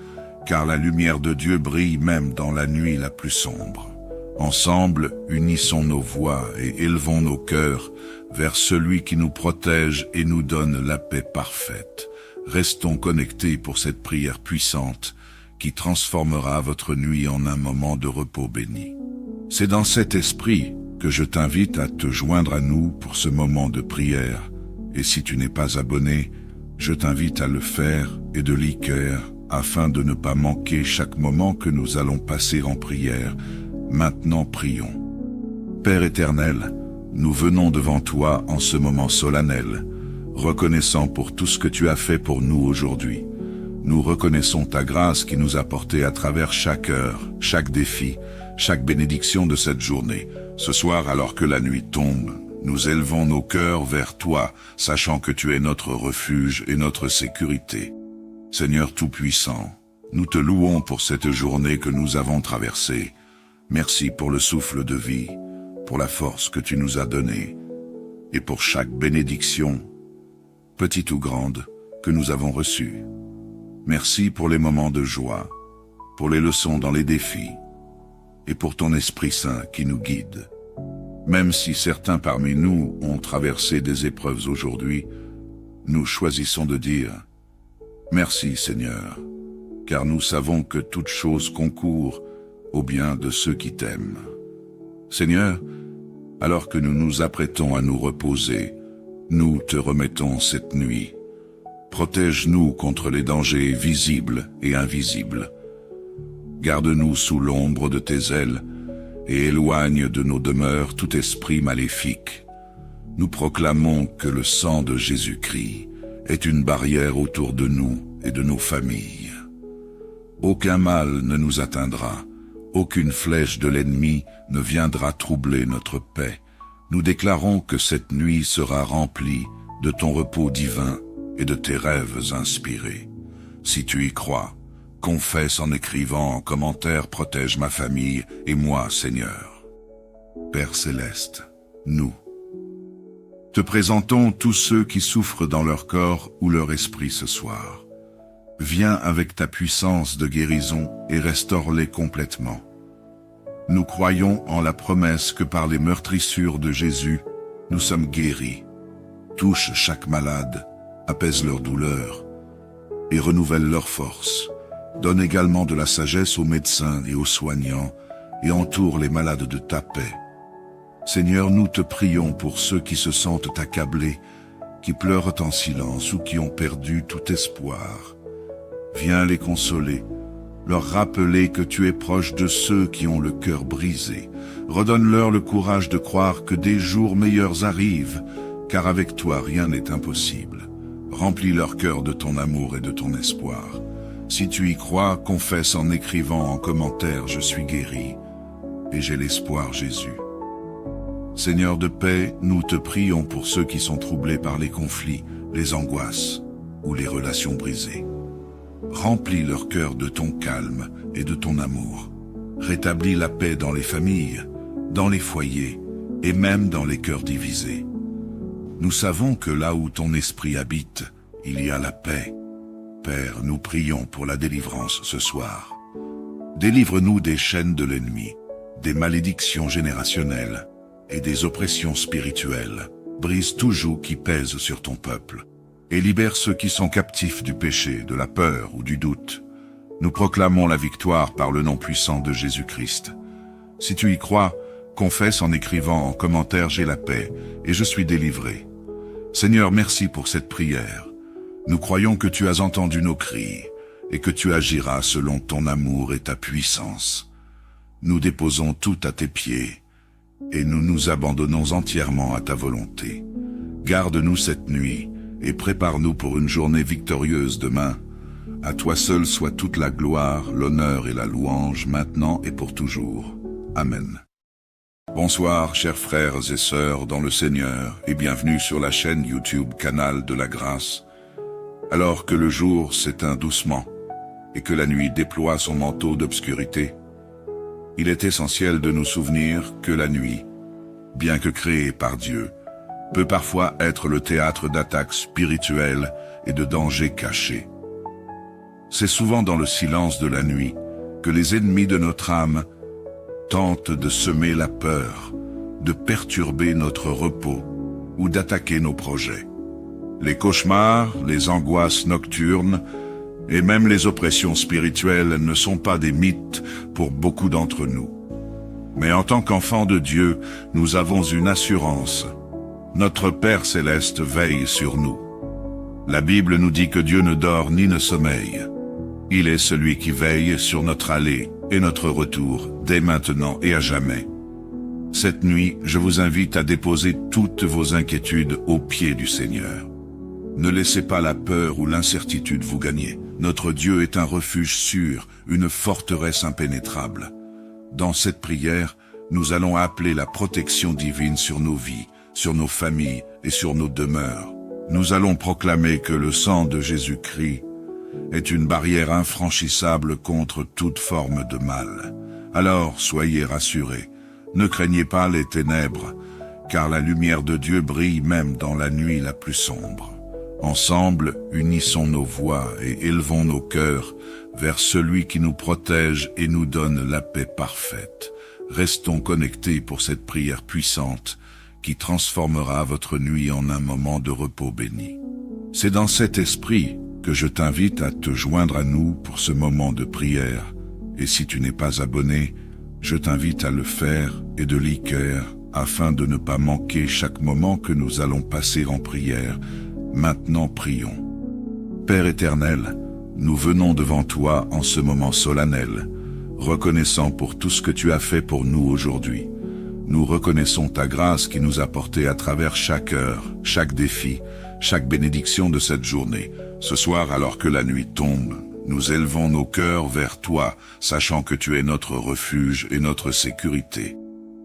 car la lumière de Dieu brille même dans la nuit la plus sombre. Ensemble, unissons nos voix et élevons nos cœurs vers celui qui nous protège et nous donne la paix parfaite. Restons connectés pour cette prière puissante qui transformera votre nuit en un moment de repos béni. C'est dans cet esprit que je t'invite à te joindre à nous pour ce moment de prière. Et si tu n'es pas abonné, je t'invite à le faire et de l'e-cœur afin de ne pas manquer chaque moment que nous allons passer en prière. Maintenant prions. Père éternel, nous venons devant toi en ce moment solennel, reconnaissant pour tout ce que tu as fait pour nous aujourd'hui. Nous reconnaissons ta grâce qui nous a portés à travers chaque heure, chaque défi, chaque bénédiction de cette journée. Ce soir, alors que la nuit tombe, nous élevons nos cœurs vers toi, sachant que tu es notre refuge et notre sécurité. Seigneur Tout-Puissant, nous te louons pour cette journée que nous avons traversée. Merci pour le souffle de vie, pour la force que tu nous as donnée, et pour chaque bénédiction, petite ou grande, que nous avons reçue. Merci pour les moments de joie, pour les leçons dans les défis, et pour ton Esprit Saint qui nous guide. Même si certains parmi nous ont traversé des épreuves aujourd'hui, nous choisissons de dire « Merci Seigneur », car nous savons que toute chose concourt au bien de ceux qui t'aiment. Seigneur, alors que nous nous apprêtons à nous reposer, nous te remettons cette nuit. Protège-nous contre les dangers visibles et invisibles. Garde-nous sous l'ombre de tes ailes et éloigne de nos demeures tout esprit maléfique. Nous proclamons que le sang de Jésus-Christ est une barrière autour de nous et de nos familles. Aucun mal ne nous atteindra, aucune flèche de l'ennemi ne viendra troubler notre paix. Nous déclarons que cette nuit sera remplie de ton repos divin et de tes rêves inspirés. Si tu y crois, confesse en écrivant en commentaire « Protège ma famille et moi, Seigneur ». Père Céleste, nous te présentons tous ceux qui souffrent dans leur corps ou leur esprit ce soir. Viens avec ta puissance de guérison et restaure-les complètement. Nous croyons en la promesse que par les meurtrissures de Jésus, nous sommes guéris. Touche chaque malade, apaise leur douleur et renouvelle leur force. Donne également de la sagesse aux médecins et aux soignants et entoure les malades de ta paix. Seigneur, nous te prions pour ceux qui se sentent accablés, qui pleurent en silence ou qui ont perdu tout espoir. Viens les consoler, leur rappeler que tu es proche de ceux qui ont le cœur brisé. Redonne-leur le courage de croire que des jours meilleurs arrivent, car avec toi rien n'est impossible. Remplis leur cœur de ton amour et de ton espoir. Si tu y crois, confesse en écrivant en commentaire « Je suis guéri et j'ai l'espoir Jésus ». Seigneur de paix, nous te prions pour ceux qui sont troublés par les conflits, les angoisses ou les relations brisées. Remplis leur cœur de ton calme et de ton amour. Rétablis la paix dans les familles, dans les foyers et même dans les cœurs divisés. Nous savons que là où ton esprit habite, il y a la paix. Père, nous prions pour la délivrance ce soir. Délivre-nous des chaînes de l'ennemi, des malédictions générationnelles et des oppressions spirituelles. Brise tout joug qui pèse sur ton peuple et libère ceux qui sont captifs du péché, de la peur ou du doute. Nous proclamons la victoire par le nom puissant de Jésus-Christ. Si tu y crois, confesse en écrivant en commentaire « J'ai la paix et je suis délivré ». Seigneur, merci pour cette prière. Nous croyons que tu as entendu nos cris et que tu agiras selon ton amour et ta puissance. Nous déposons tout à tes pieds et nous nous abandonnons entièrement à ta volonté. Garde-nous cette nuit et prépare-nous pour une journée victorieuse demain. À toi seul soit toute la gloire, l'honneur et la louange, maintenant et pour toujours. Amen. Bonsoir, chers frères et sœurs dans le Seigneur, et bienvenue sur la chaîne YouTube Canal de la Grâce. Alors que le jour s'éteint doucement et que la nuit déploie son manteau d'obscurité, il est essentiel de nous souvenir que la nuit, bien que créée par Dieu, peut parfois être le théâtre d'attaques spirituelles et de dangers cachés. C'est souvent dans le silence de la nuit que les ennemis de notre âme tentent de semer la peur, de perturber notre repos ou d'attaquer nos projets. Les cauchemars, les angoisses nocturnes et même les oppressions spirituelles ne sont pas des mythes pour beaucoup d'entre nous. Mais en tant qu'enfants de Dieu, nous avons une assurance. Notre Père Céleste veille sur nous. La Bible nous dit que Dieu ne dort ni ne sommeille. Il est celui qui veille sur notre aller et notre retour, dès maintenant et à jamais. Cette nuit, je vous invite à déposer toutes vos inquiétudes aux pieds du Seigneur. Ne laissez pas la peur ou l'incertitude vous gagner. Notre Dieu est un refuge sûr, une forteresse impénétrable. Dans cette prière, nous allons appeler la protection divine sur nos vies, sur nos familles et sur nos demeures. Nous allons proclamer que le sang de Jésus-Christ est une barrière infranchissable contre toute forme de mal. Alors, soyez rassurés, ne craignez pas les ténèbres, car la lumière de Dieu brille même dans la nuit la plus sombre. Ensemble, unissons nos voix et élevons nos cœurs vers celui qui nous protège et nous donne la paix parfaite. Restons connectés pour cette prière puissante qui transformera votre nuit en un moment de repos béni. C'est dans cet esprit que je t'invite à te joindre à nous pour ce moment de prière. Et si tu n'es pas abonné, je t'invite à le faire et de l'ICAR afin de ne pas manquer chaque moment que nous allons passer en prière. Maintenant prions. Père éternel, nous venons devant toi en ce moment solennel, reconnaissant pour tout ce que tu as fait pour nous aujourd'hui. Nous reconnaissons ta grâce qui nous a portés à travers chaque heure, chaque défi, chaque bénédiction de cette journée. Ce soir, alors que la nuit tombe, nous élevons nos cœurs vers toi, sachant que tu es notre refuge et notre sécurité.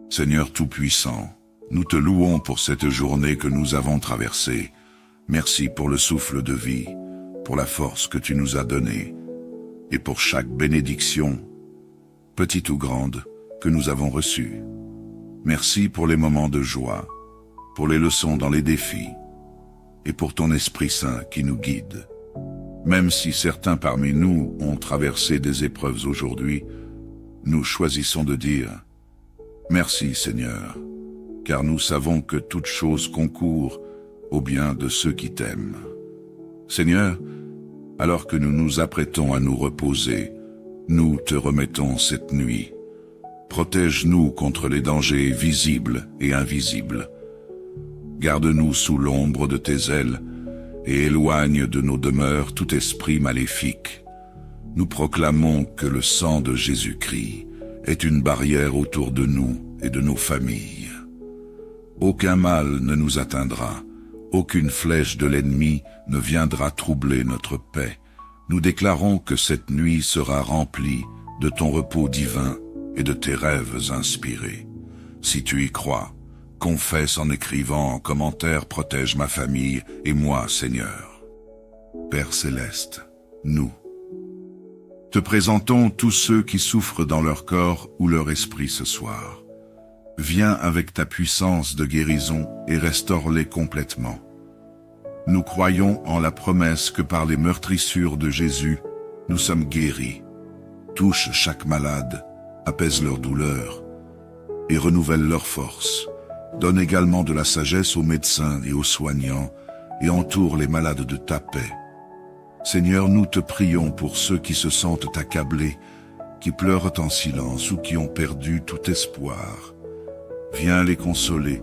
Seigneur Tout-Puissant, nous te louons pour cette journée que nous avons traversée. Merci pour le souffle de vie, pour la force que tu nous as donnée, et pour chaque bénédiction, petite ou grande, que nous avons reçue. Merci pour les moments de joie, pour les leçons dans les défis, et pour ton Esprit Saint qui nous guide. Même si certains parmi nous ont traversé des épreuves aujourd'hui, nous choisissons de dire « Merci Seigneur », car nous savons que toute chose concourt au bien de ceux qui t'aiment. Seigneur, alors que nous nous apprêtons à nous reposer, nous te remettons cette nuit. Protège-nous contre les dangers visibles et invisibles. Garde-nous sous l'ombre de tes ailes et éloigne de nos demeures tout esprit maléfique. Nous proclamons que le sang de Jésus-Christ est une barrière autour de nous et de nos familles. Aucun mal ne nous atteindra, aucune flèche de l'ennemi ne viendra troubler notre paix. Nous déclarons que cette nuit sera remplie de ton repos divin et de tes rêves inspirés. Si tu y crois, confesse en écrivant en commentaire « Protège ma famille et moi, Seigneur ». Père Céleste, nous te présentons tous ceux qui souffrent dans leur corps ou leur esprit ce soir. Viens avec ta puissance de guérison et restaure-les complètement. Nous croyons en la promesse que par les meurtrissures de Jésus, nous sommes guéris. Touche chaque malade, apaise leur douleur et renouvelle leur force. Donne également de la sagesse aux médecins et aux soignants et entoure les malades de ta paix. Seigneur, nous te prions pour ceux qui se sentent accablés, qui pleurent en silence ou qui ont perdu tout espoir. Viens les consoler,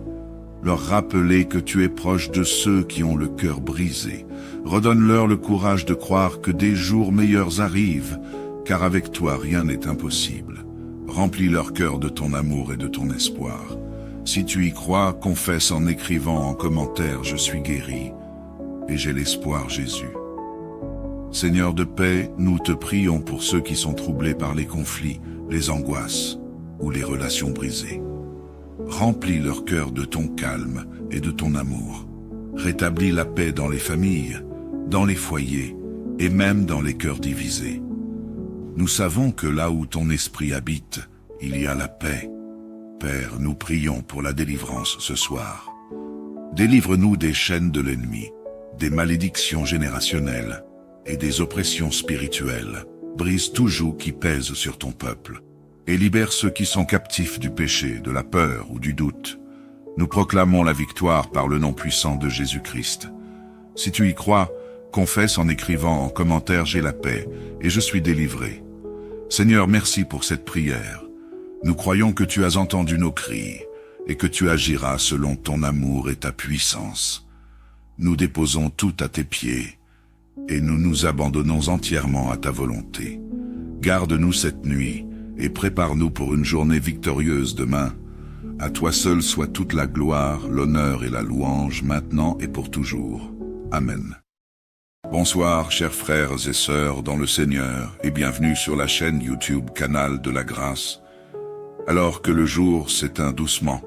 leur rappeler que tu es proche de ceux qui ont le cœur brisé. Redonne-leur le courage de croire que des jours meilleurs arrivent, car avec toi rien n'est impossible. Remplis leur cœur de ton amour et de ton espoir. Si tu y crois, confesse en écrivant en commentaire « Je suis guéri et j'ai l'espoir Jésus ». Seigneur de paix, nous te prions pour ceux qui sont troublés par les conflits, les angoisses ou les relations brisées. Remplis leur cœur de ton calme et de ton amour. Rétablis la paix dans les familles, dans les foyers et même dans les cœurs divisés. Nous savons que là où ton esprit habite, il y a la paix. Père, nous prions pour la délivrance ce soir. Délivre-nous des chaînes de l'ennemi, des malédictions générationnelles et des oppressions spirituelles. Brise tout joug qui pèse sur ton peuple et libère ceux qui sont captifs du péché, de la peur ou du doute. Nous proclamons la victoire par le nom puissant de Jésus-Christ. Si tu y crois, confesse en écrivant en commentaire « J'ai la paix et je suis délivré ». Seigneur, merci pour cette prière. Nous croyons que tu as entendu nos cris et que tu agiras selon ton amour et ta puissance. Nous déposons tout à tes pieds et nous nous abandonnons entièrement à ta volonté. Garde-nous cette nuit et prépare-nous pour une journée victorieuse demain. À toi seul soit toute la gloire, l'honneur et la louange, maintenant et pour toujours. Amen. Bonsoir, chers frères et sœurs dans le Seigneur, et bienvenue sur la chaîne YouTube Canal de la Grâce. Alors que le jour s'éteint doucement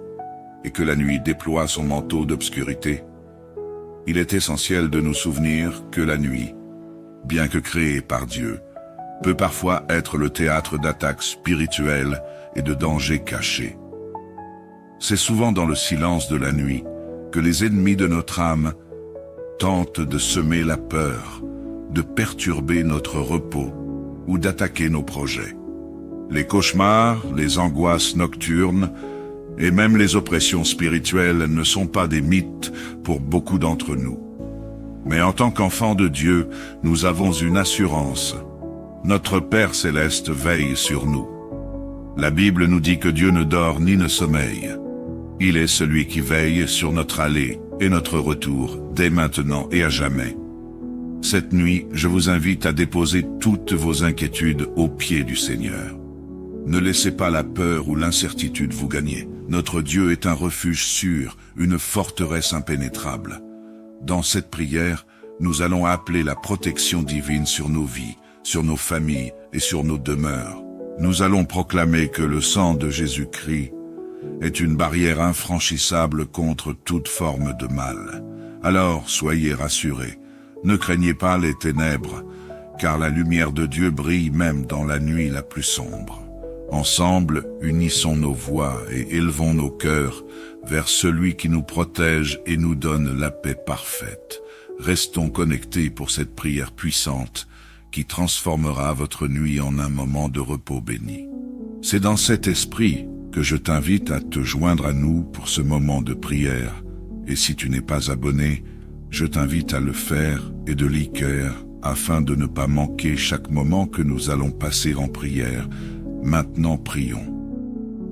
et que la nuit déploie son manteau d'obscurité, il est essentiel de nous souvenir que la nuit, bien que créée par Dieu, peut parfois être le théâtre d'attaques spirituelles et de dangers cachés. C'est souvent dans le silence de la nuit que les ennemis de notre âme tentent de semer la peur, de perturber notre repos ou d'attaquer nos projets. Les cauchemars, les angoisses nocturnes et même les oppressions spirituelles ne sont pas des mythes pour beaucoup d'entre nous. Mais en tant qu'enfants de Dieu, nous avons une assurance. Notre Père Céleste veille sur nous. La Bible nous dit que Dieu ne dort ni ne sommeille. Il est celui qui veille sur notre aller et notre retour, dès maintenant et à jamais. Cette nuit, je vous invite à déposer toutes vos inquiétudes aux pieds du Seigneur. Ne laissez pas la peur ou l'incertitude vous gagner. Notre Dieu est un refuge sûr, une forteresse impénétrable. Dans cette prière, nous allons appeler la protection divine sur nos vies, sur nos familles et sur nos demeures. Nous allons proclamer que le sang de Jésus-Christ est une barrière infranchissable contre toute forme de mal. Alors, soyez rassurés, ne craignez pas les ténèbres, car la lumière de Dieu brille même dans la nuit la plus sombre. Ensemble, unissons nos voix et élevons nos cœurs vers celui qui nous protège et nous donne la paix parfaite. Restons connectés pour cette prière puissante qui transformera votre nuit en un moment de repos béni. C'est dans cet esprit que je t'invite à te joindre à nous pour ce moment de prière. Et si tu n'es pas abonné, je t'invite à le faire et de liker afin de ne pas manquer chaque moment que nous allons passer en prière. Maintenant prions.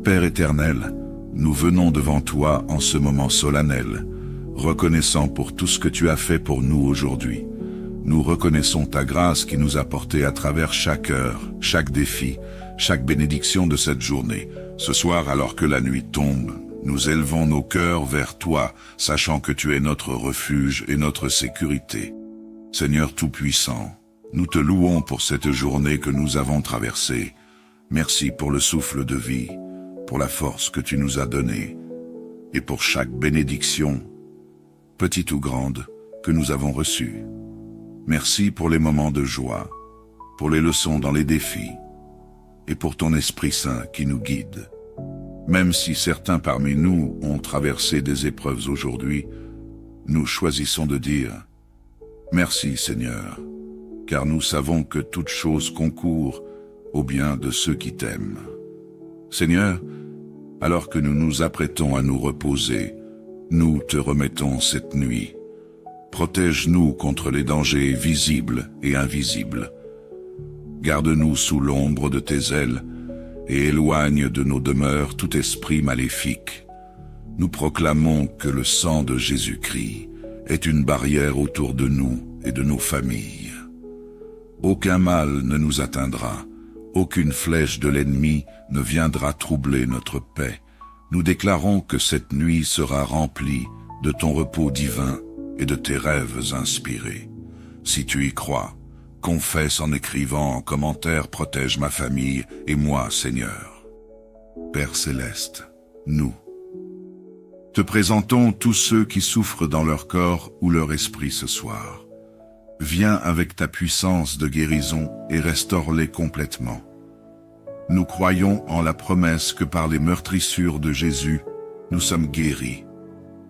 Père éternel, nous venons devant toi en ce moment solennel, reconnaissant pour tout ce que tu as fait pour nous aujourd'hui. Nous reconnaissons ta grâce qui nous a portés à travers chaque heure, chaque défi, chaque bénédiction de cette journée. Ce soir, alors que la nuit tombe, nous élevons nos cœurs vers toi, sachant que tu es notre refuge et notre sécurité. Seigneur Tout-Puissant, nous te louons pour cette journée que nous avons traversée. Merci pour le souffle de vie, pour la force que tu nous as donnée, et pour chaque bénédiction, petite ou grande, que nous avons reçue. Merci pour les moments de joie, pour les leçons dans les défis, et pour ton Esprit Saint qui nous guide. Même si certains parmi nous ont traversé des épreuves aujourd'hui, nous choisissons de dire « Merci Seigneur », car nous savons que toute chose concourt au bien de ceux qui t'aiment. Seigneur, alors que nous nous apprêtons à nous reposer, nous te remettons cette nuit. Protège-nous contre les dangers visibles et invisibles. Garde-nous sous l'ombre de tes ailes et éloigne de nos demeures tout esprit maléfique. Nous proclamons que le sang de Jésus-Christ est une barrière autour de nous et de nos familles. Aucun mal ne nous atteindra, aucune flèche de l'ennemi ne viendra troubler notre paix. Nous déclarons que cette nuit sera remplie de ton repos divin et de tes rêves inspirés. Si tu y crois, confesse en écrivant en commentaire « Protège ma famille et moi, Seigneur ». Père Céleste, nous te présentons tous ceux qui souffrent dans leur corps ou leur esprit ce soir. Viens avec ta puissance de guérison et restaure-les complètement. Nous croyons en la promesse que par les meurtrissures de Jésus, nous sommes guéris.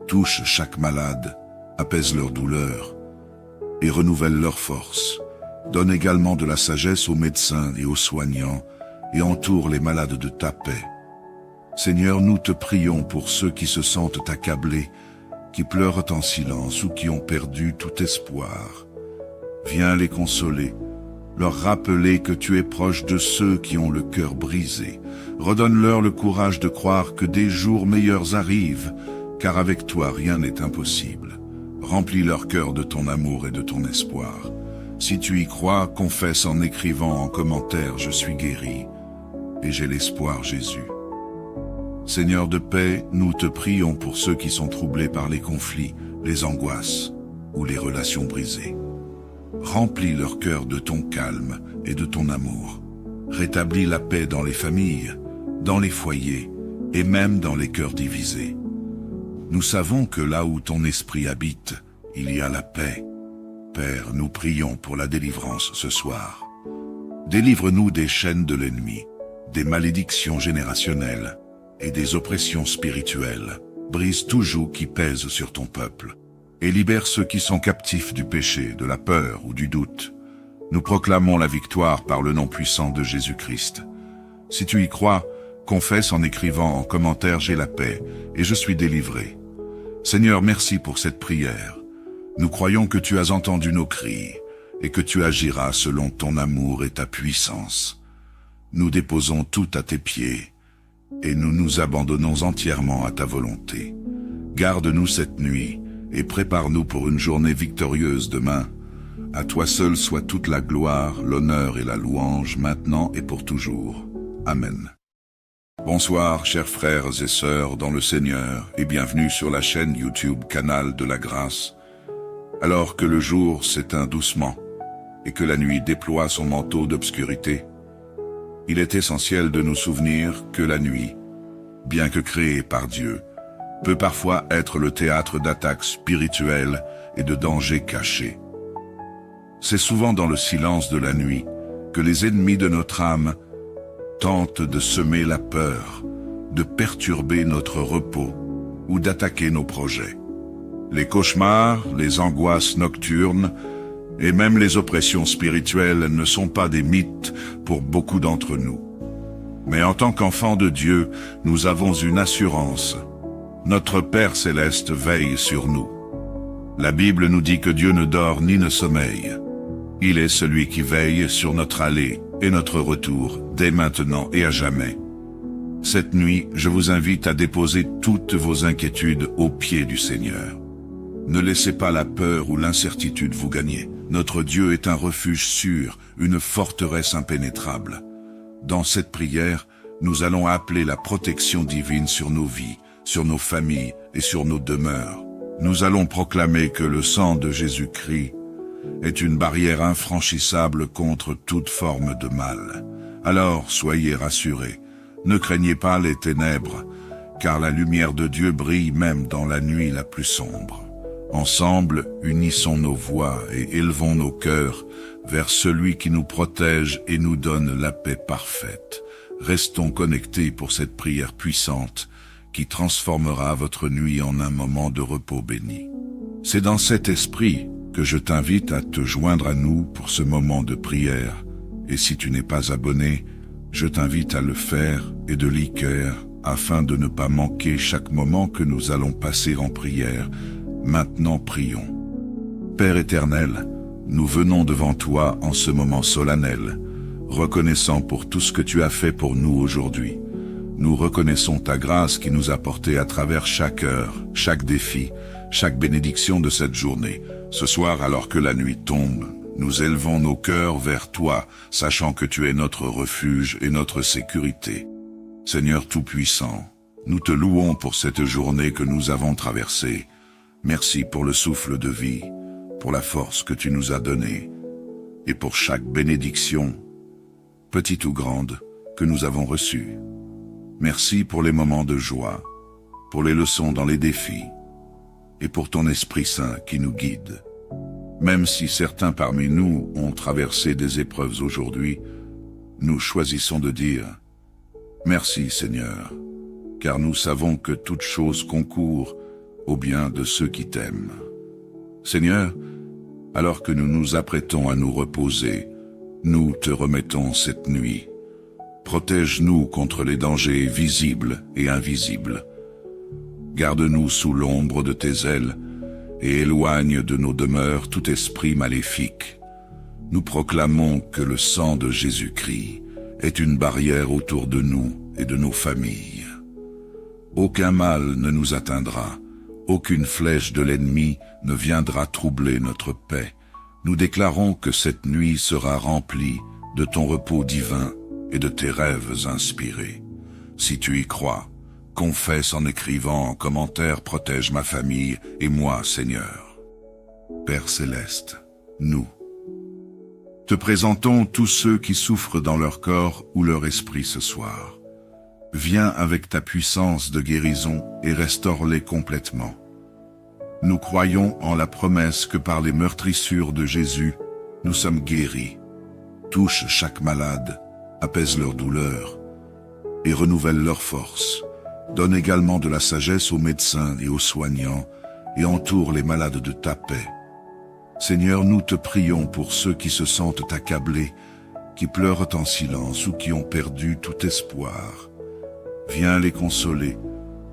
Touche chaque malade, apaise leur douleur et renouvelle leur force. Donne également de la sagesse aux médecins et aux soignants et entoure les malades de ta paix. Seigneur, nous te prions pour ceux qui se sentent accablés, qui pleurent en silence ou qui ont perdu tout espoir. Viens les consoler, leur rappeler que tu es proche de ceux qui ont le cœur brisé. Redonne-leur le courage de croire que des jours meilleurs arrivent, car avec toi rien n'est impossible. Remplis leur cœur de ton amour et de ton espoir. Si tu y crois, confesse en écrivant en commentaire « Je suis guéri et j'ai l'espoir Jésus ». Seigneur de paix, nous te prions pour ceux qui sont troublés par les conflits, les angoisses ou les relations brisées. Remplis leur cœur de ton calme et de ton amour. Rétablis la paix dans les familles, dans les foyers et même dans les cœurs divisés. Nous savons que là où ton esprit habite, il y a la paix. Père, nous prions pour la délivrance ce soir. Délivre-nous des chaînes de l'ennemi, des malédictions générationnelles et des oppressions spirituelles. Brise tout joug qui pèse sur ton peuple et libère ceux qui sont captifs du péché, de la peur ou du doute. Nous proclamons la victoire par le nom puissant de Jésus-Christ. Si tu y crois, confesse en écrivant en commentaire « J'ai la paix et je suis délivré ». Seigneur, merci pour cette prière. Nous croyons que tu as entendu nos cris et que tu agiras selon ton amour et ta puissance. Nous déposons tout à tes pieds et nous nous abandonnons entièrement à ta volonté. Garde-nous cette nuit et prépare-nous pour une journée victorieuse demain. À toi seul soit toute la gloire, l'honneur et la louange, maintenant et pour toujours. Amen. Bonsoir, chers frères et sœurs dans le Seigneur, et bienvenue sur la chaîne YouTube Canal de la Grâce. Alors que le jour s'éteint doucement, et que la nuit déploie son manteau d'obscurité, il est essentiel de nous souvenir que la nuit, bien que créée par Dieu, peut parfois être le théâtre d'attaques spirituelles et de dangers cachés. C'est souvent dans le silence de la nuit que les ennemis de notre âme tentent de semer la peur, de perturber notre repos ou d'attaquer nos projets. Les cauchemars, les angoisses nocturnes et même les oppressions spirituelles ne sont pas des mythes pour beaucoup d'entre nous. Mais en tant qu'enfants de Dieu, nous avons une assurance. Notre Père Céleste veille sur nous. La Bible nous dit que Dieu ne dort ni ne sommeille. Il est celui qui veille sur notre aller et notre retour, dès maintenant et à jamais. Cette nuit, je vous invite à déposer toutes vos inquiétudes aux pieds du Seigneur. Ne laissez pas la peur ou l'incertitude vous gagner. Notre Dieu est un refuge sûr, une forteresse impénétrable. Dans cette prière, nous allons appeler la protection divine sur nos vies, sur nos familles et sur nos demeures. Nous allons proclamer que le sang de Jésus-Christ est une barrière infranchissable contre toute forme de mal. Alors soyez rassurés, ne craignez pas les ténèbres, car la lumière de Dieu brille même dans la nuit la plus sombre. Ensemble, unissons nos voix et élevons nos cœurs vers celui qui nous protège et nous donne la paix parfaite. Restons connectés pour cette prière puissante qui transformera votre nuit en un moment de repos béni. C'est dans cet esprit que je t'invite à te joindre à nous pour ce moment de prière. Et si tu n'es pas abonné, je t'invite à le faire et de l'e-cœur afin de ne pas manquer chaque moment que nous allons passer en prière. Maintenant prions. Père éternel, nous venons devant toi en ce moment solennel, reconnaissant pour tout ce que tu as fait pour nous aujourd'hui. Nous reconnaissons ta grâce qui nous a portés à travers chaque heure, chaque défi, chaque bénédiction de cette journée. Ce soir, alors que la nuit tombe, nous élevons nos cœurs vers toi, sachant que tu es notre refuge et notre sécurité. Seigneur Tout-Puissant, nous te louons pour cette journée que nous avons traversée. Merci pour le souffle de vie, pour la force que tu nous as donnée, et pour chaque bénédiction, petite ou grande, que nous avons reçue. Merci pour les moments de joie, pour les leçons dans les défis, et pour ton Esprit Saint qui nous guide. Même si certains parmi nous ont traversé des épreuves aujourd'hui, nous choisissons de dire « Merci Seigneur », car nous savons que toute chose concourt au bien de ceux qui t'aiment. Seigneur, alors que nous nous apprêtons à nous reposer, nous te remettons cette nuit. Protège-nous contre les dangers visibles et invisibles. Garde-nous sous l'ombre de tes ailes et éloigne de nos demeures tout esprit maléfique. Nous proclamons que le sang de Jésus-Christ est une barrière autour de nous et de nos familles. Aucun mal ne nous atteindra, aucune flèche de l'ennemi ne viendra troubler notre paix. Nous déclarons que cette nuit sera remplie de ton repos divin et de tes rêves inspirés. Si tu y crois, confesse en écrivant en commentaire « Protège ma famille et moi, Seigneur ». Père Céleste, nous te présentons tous ceux qui souffrent dans leur corps ou leur esprit ce soir. Viens avec ta puissance de guérison et restaure-les complètement. Nous croyons en la promesse que par les meurtrissures de Jésus, nous sommes guéris. Touche chaque malade, apaise leur douleur et renouvelle leur force. Donne également de la sagesse aux médecins et aux soignants et entoure les malades de ta paix. Seigneur, nous te prions pour ceux qui se sentent accablés, qui pleurent en silence ou qui ont perdu tout espoir. Viens les consoler,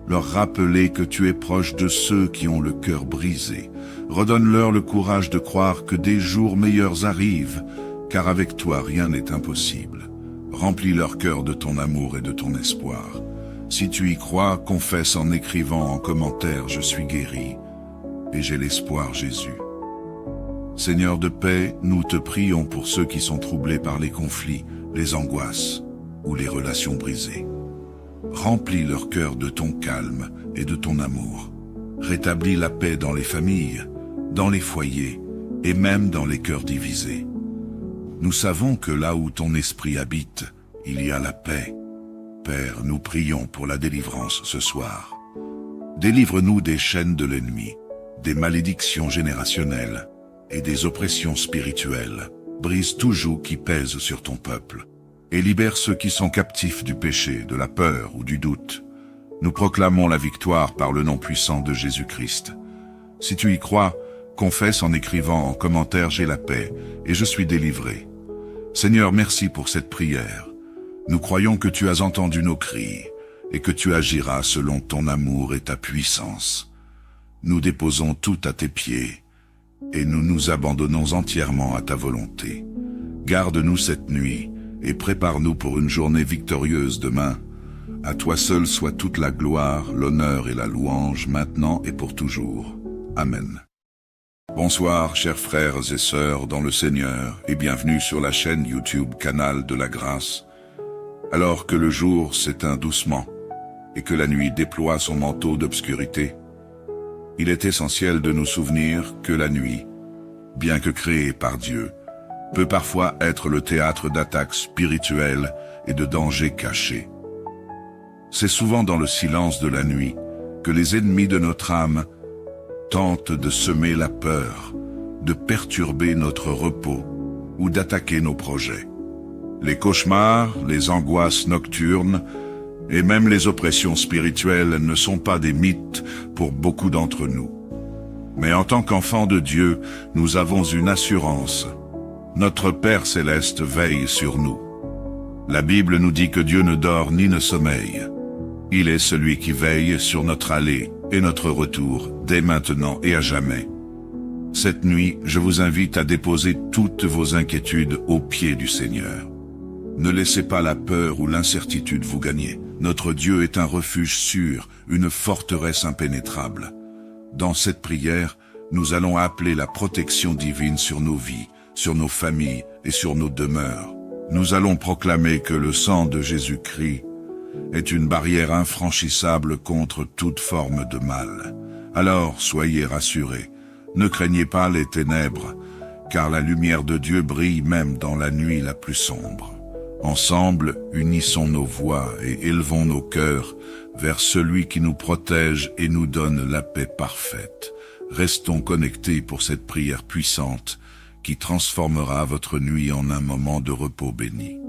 leur rappeler que tu es proche de ceux qui ont le cœur brisé. Redonne-leur le courage de croire que des jours meilleurs arrivent, car avec toi rien n'est impossible. Remplis leur cœur de ton amour et de ton espoir. Si tu y crois, confesse en écrivant en commentaire « Je suis guéri et j'ai l'espoir Jésus ». Seigneur de paix, nous te prions pour ceux qui sont troublés par les conflits, les angoisses ou les relations brisées. Remplis leur cœur de ton calme et de ton amour. Rétablis la paix dans les familles, dans les foyers et même dans les cœurs divisés. Nous savons que là où ton esprit habite, il y a la paix. Père, nous prions pour la délivrance ce soir. Délivre-nous des chaînes de l'ennemi, des malédictions générationnelles et des oppressions spirituelles. Brise tout joug qui pèse sur ton peuple et libère ceux qui sont captifs du péché, de la peur ou du doute. Nous proclamons la victoire par le nom puissant de Jésus-Christ. Si tu y crois, confesse en écrivant en commentaire « J'ai la paix et je suis délivré ». Seigneur, merci pour cette prière. Nous croyons que tu as entendu nos cris et que tu agiras selon ton amour et ta puissance. Nous déposons tout à tes pieds et nous nous abandonnons entièrement à ta volonté. Garde-nous cette nuit et prépare-nous pour une journée victorieuse demain. À toi seul soit toute la gloire, l'honneur et la louange, maintenant et pour toujours. Amen. Bonsoir, chers frères et sœurs dans le Seigneur, et bienvenue sur la chaîne YouTube Canal de la Grâce. Alors que le jour s'éteint doucement, et que la nuit déploie son manteau d'obscurité, il est essentiel de nous souvenir que la nuit, bien que créée par Dieu, peut parfois être le théâtre d'attaques spirituelles et de dangers cachés. C'est souvent dans le silence de la nuit que les ennemis de notre âme tentent de semer la peur, de perturber notre repos ou d'attaquer nos projets. Les cauchemars, les angoisses nocturnes et même les oppressions spirituelles ne sont pas des mythes pour beaucoup d'entre nous. Mais en tant qu'enfants de Dieu, nous avons une assurance. Notre Père Céleste veille sur nous. La Bible nous dit que Dieu ne dort ni ne sommeille. Il est celui qui veille sur notre aller et notre retour, dès maintenant et à jamais. Cette nuit, je vous invite à déposer toutes vos inquiétudes aux pieds du Seigneur. Ne laissez pas la peur ou l'incertitude vous gagner. Notre Dieu est un refuge sûr, une forteresse impénétrable. Dans cette prière, nous allons appeler la protection divine sur nos vies, sur nos familles et sur nos demeures. Nous allons proclamer que le sang de Jésus-Christ est une barrière infranchissable contre toute forme de mal. Alors, soyez rassurés, ne craignez pas les ténèbres, car la lumière de Dieu brille même dans la nuit la plus sombre. Ensemble, unissons nos voix et élevons nos cœurs vers celui qui nous protège et nous donne la paix parfaite. Restons connectés pour cette prière puissante qui transformera votre nuit en un moment de repos béni.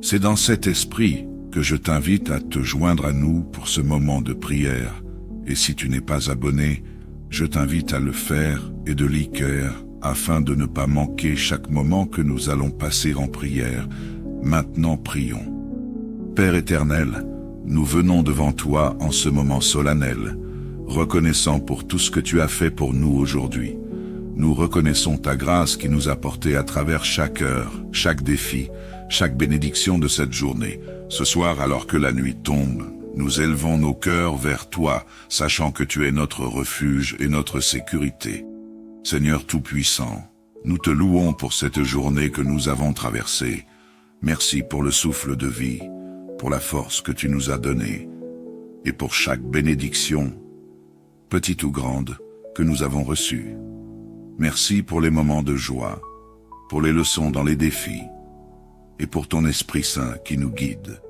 C'est dans cet esprit que je t'invite à te joindre à nous pour ce moment de prière. Et si tu n'es pas abonné, je t'invite à le faire et de l'e-cœur afin de ne pas manquer chaque moment que nous allons passer en prière. Maintenant prions. Père éternel, nous venons devant toi en ce moment solennel, reconnaissant pour tout ce que tu as fait pour nous aujourd'hui. Nous reconnaissons ta grâce qui nous a portés à travers chaque heure, chaque défi, chaque bénédiction de cette journée. Ce soir, alors que la nuit tombe, nous élevons nos cœurs vers toi, sachant que tu es notre refuge et notre sécurité. Seigneur Tout-Puissant, nous te louons pour cette journée que nous avons traversée. Merci pour le souffle de vie, pour la force que tu nous as donnée, et pour chaque bénédiction, petite ou grande, que nous avons reçue. Merci pour les moments de joie, pour les leçons dans les défis, et pour ton Esprit Saint qui nous guide.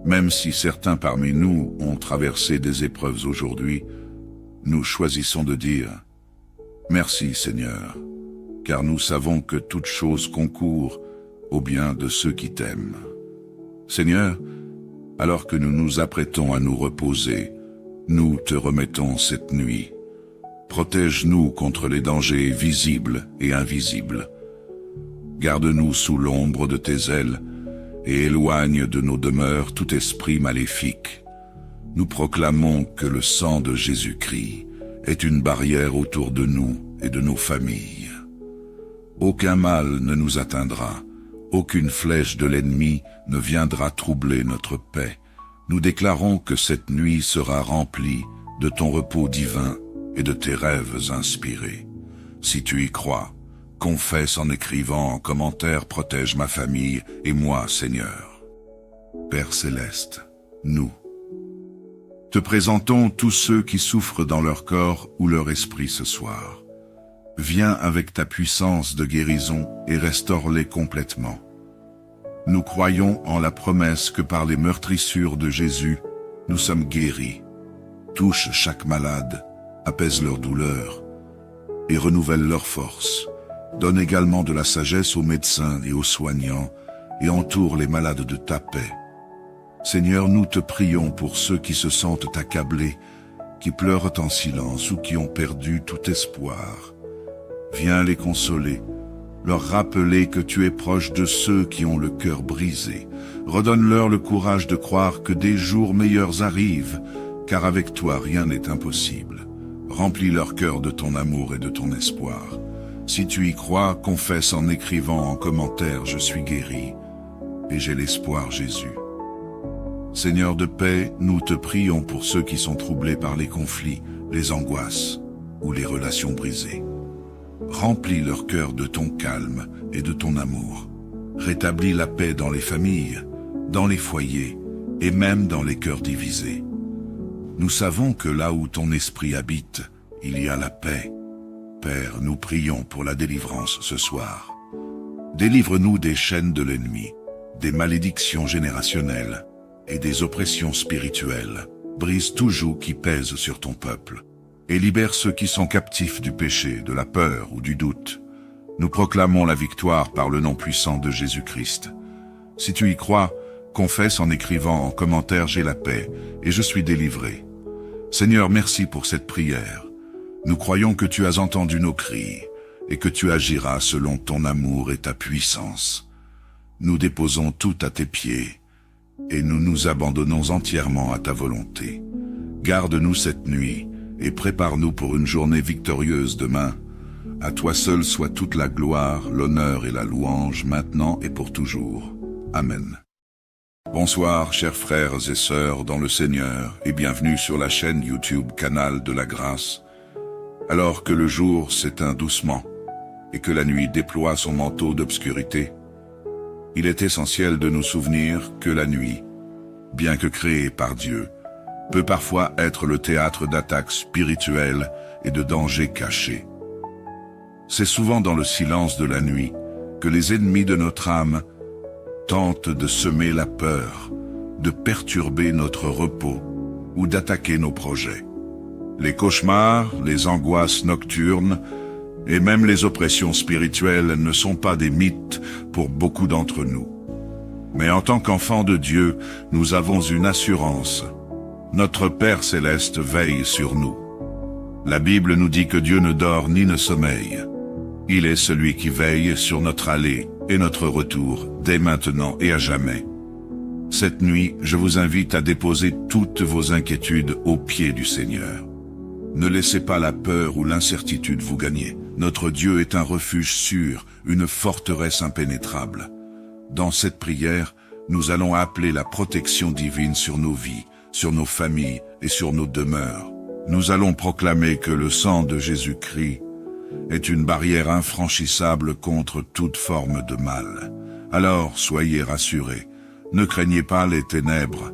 Même si certains parmi nous ont traversé des épreuves aujourd'hui, nous choisissons de dire « Merci Seigneur », car nous savons que toute chose concourt au bien de ceux qui t'aiment. Seigneur, alors que nous nous apprêtons à nous reposer, nous te remettons cette nuit. Protège-nous contre les dangers visibles et invisibles. Garde-nous sous l'ombre de tes ailes et éloigne de nos demeures tout esprit maléfique. Nous proclamons que le sang de Jésus-Christ est une barrière autour de nous et de nos familles. Aucun mal ne nous atteindra, aucune flèche de l'ennemi ne viendra troubler notre paix. Nous déclarons que cette nuit sera remplie de ton repos divin et de tes rêves inspirés. Si tu y crois, confesse en écrivant en commentaire, protège ma famille et moi, Seigneur. Père céleste, nous te présentons tous ceux qui souffrent dans leur corps ou leur esprit ce soir. Viens avec ta puissance de guérison et restaure-les complètement. Nous croyons en la promesse que par les meurtrissures de Jésus, nous sommes guéris. Touche chaque malade, apaise leur douleur et renouvelle leur force. Donne également de la sagesse aux médecins et aux soignants et entoure les malades de ta paix. Seigneur, nous te prions pour ceux qui se sentent accablés, qui pleurent en silence ou qui ont perdu tout espoir. Viens les consoler, leur rappeler que tu es proche de ceux qui ont le cœur brisé. Redonne-leur le courage de croire que des jours meilleurs arrivent, car avec toi rien n'est impossible. Remplis leur cœur de ton amour et de ton espoir. Si tu y crois, confesse en écrivant en commentaire « Je suis guéri et j'ai l'espoir Jésus ». Seigneur de paix, nous te prions pour ceux qui sont troublés par les conflits, les angoisses ou les relations brisées. Remplis leur cœur de ton calme et de ton amour. Rétablis la paix dans les familles, dans les foyers et même dans les cœurs divisés. Nous savons que là où ton esprit habite, il y a la paix. Père, nous prions pour la délivrance ce soir. Délivre-nous des chaînes de l'ennemi, des malédictions générationnelles et des oppressions spirituelles. Brise tout joug qui pèse sur ton peuple et libère ceux qui sont captifs du péché, de la peur ou du doute. Nous proclamons la victoire par le nom puissant de Jésus-Christ. Si tu y crois, confesse en écrivant en commentaire « J'ai la paix et je suis délivré ». Seigneur, merci pour cette prière. Nous croyons que tu as entendu nos cris et que tu agiras selon ton amour et ta puissance. Nous déposons tout à tes pieds et nous nous abandonnons entièrement à ta volonté. Garde-nous cette nuit et prépare-nous pour une journée victorieuse demain. À toi seul soit toute la gloire, l'honneur et la louange, maintenant et pour toujours. Amen. Bonsoir, chers frères et sœurs dans le Seigneur, et bienvenue sur la chaîne YouTube Canal de la Grâce. Alors que le jour s'éteint doucement et que la nuit déploie son manteau d'obscurité, il est essentiel de nous souvenir que la nuit, bien que créée par Dieu, peut parfois être le théâtre d'attaques spirituelles et de dangers cachés. C'est souvent dans le silence de la nuit que les ennemis de notre âme tentent de semer la peur, de perturber notre repos ou d'attaquer nos projets. Les cauchemars, les angoisses nocturnes et même les oppressions spirituelles ne sont pas des mythes pour beaucoup d'entre nous. Mais en tant qu'enfants de Dieu, nous avons une assurance. Notre Père céleste veille sur nous. La Bible nous dit que Dieu ne dort ni ne sommeille. Il est celui qui veille sur notre aller et notre retour, dès maintenant et à jamais. Cette nuit, je vous invite à déposer toutes vos inquiétudes aux pieds du Seigneur. Ne laissez pas la peur ou l'incertitude vous gagner. Notre Dieu est un refuge sûr, une forteresse impénétrable. Dans cette prière, nous allons appeler la protection divine sur nos vies, sur nos familles et sur nos demeures. Nous allons proclamer que le sang de Jésus-Christ est une barrière infranchissable contre toute forme de mal. Alors, soyez rassurés, ne craignez pas les ténèbres,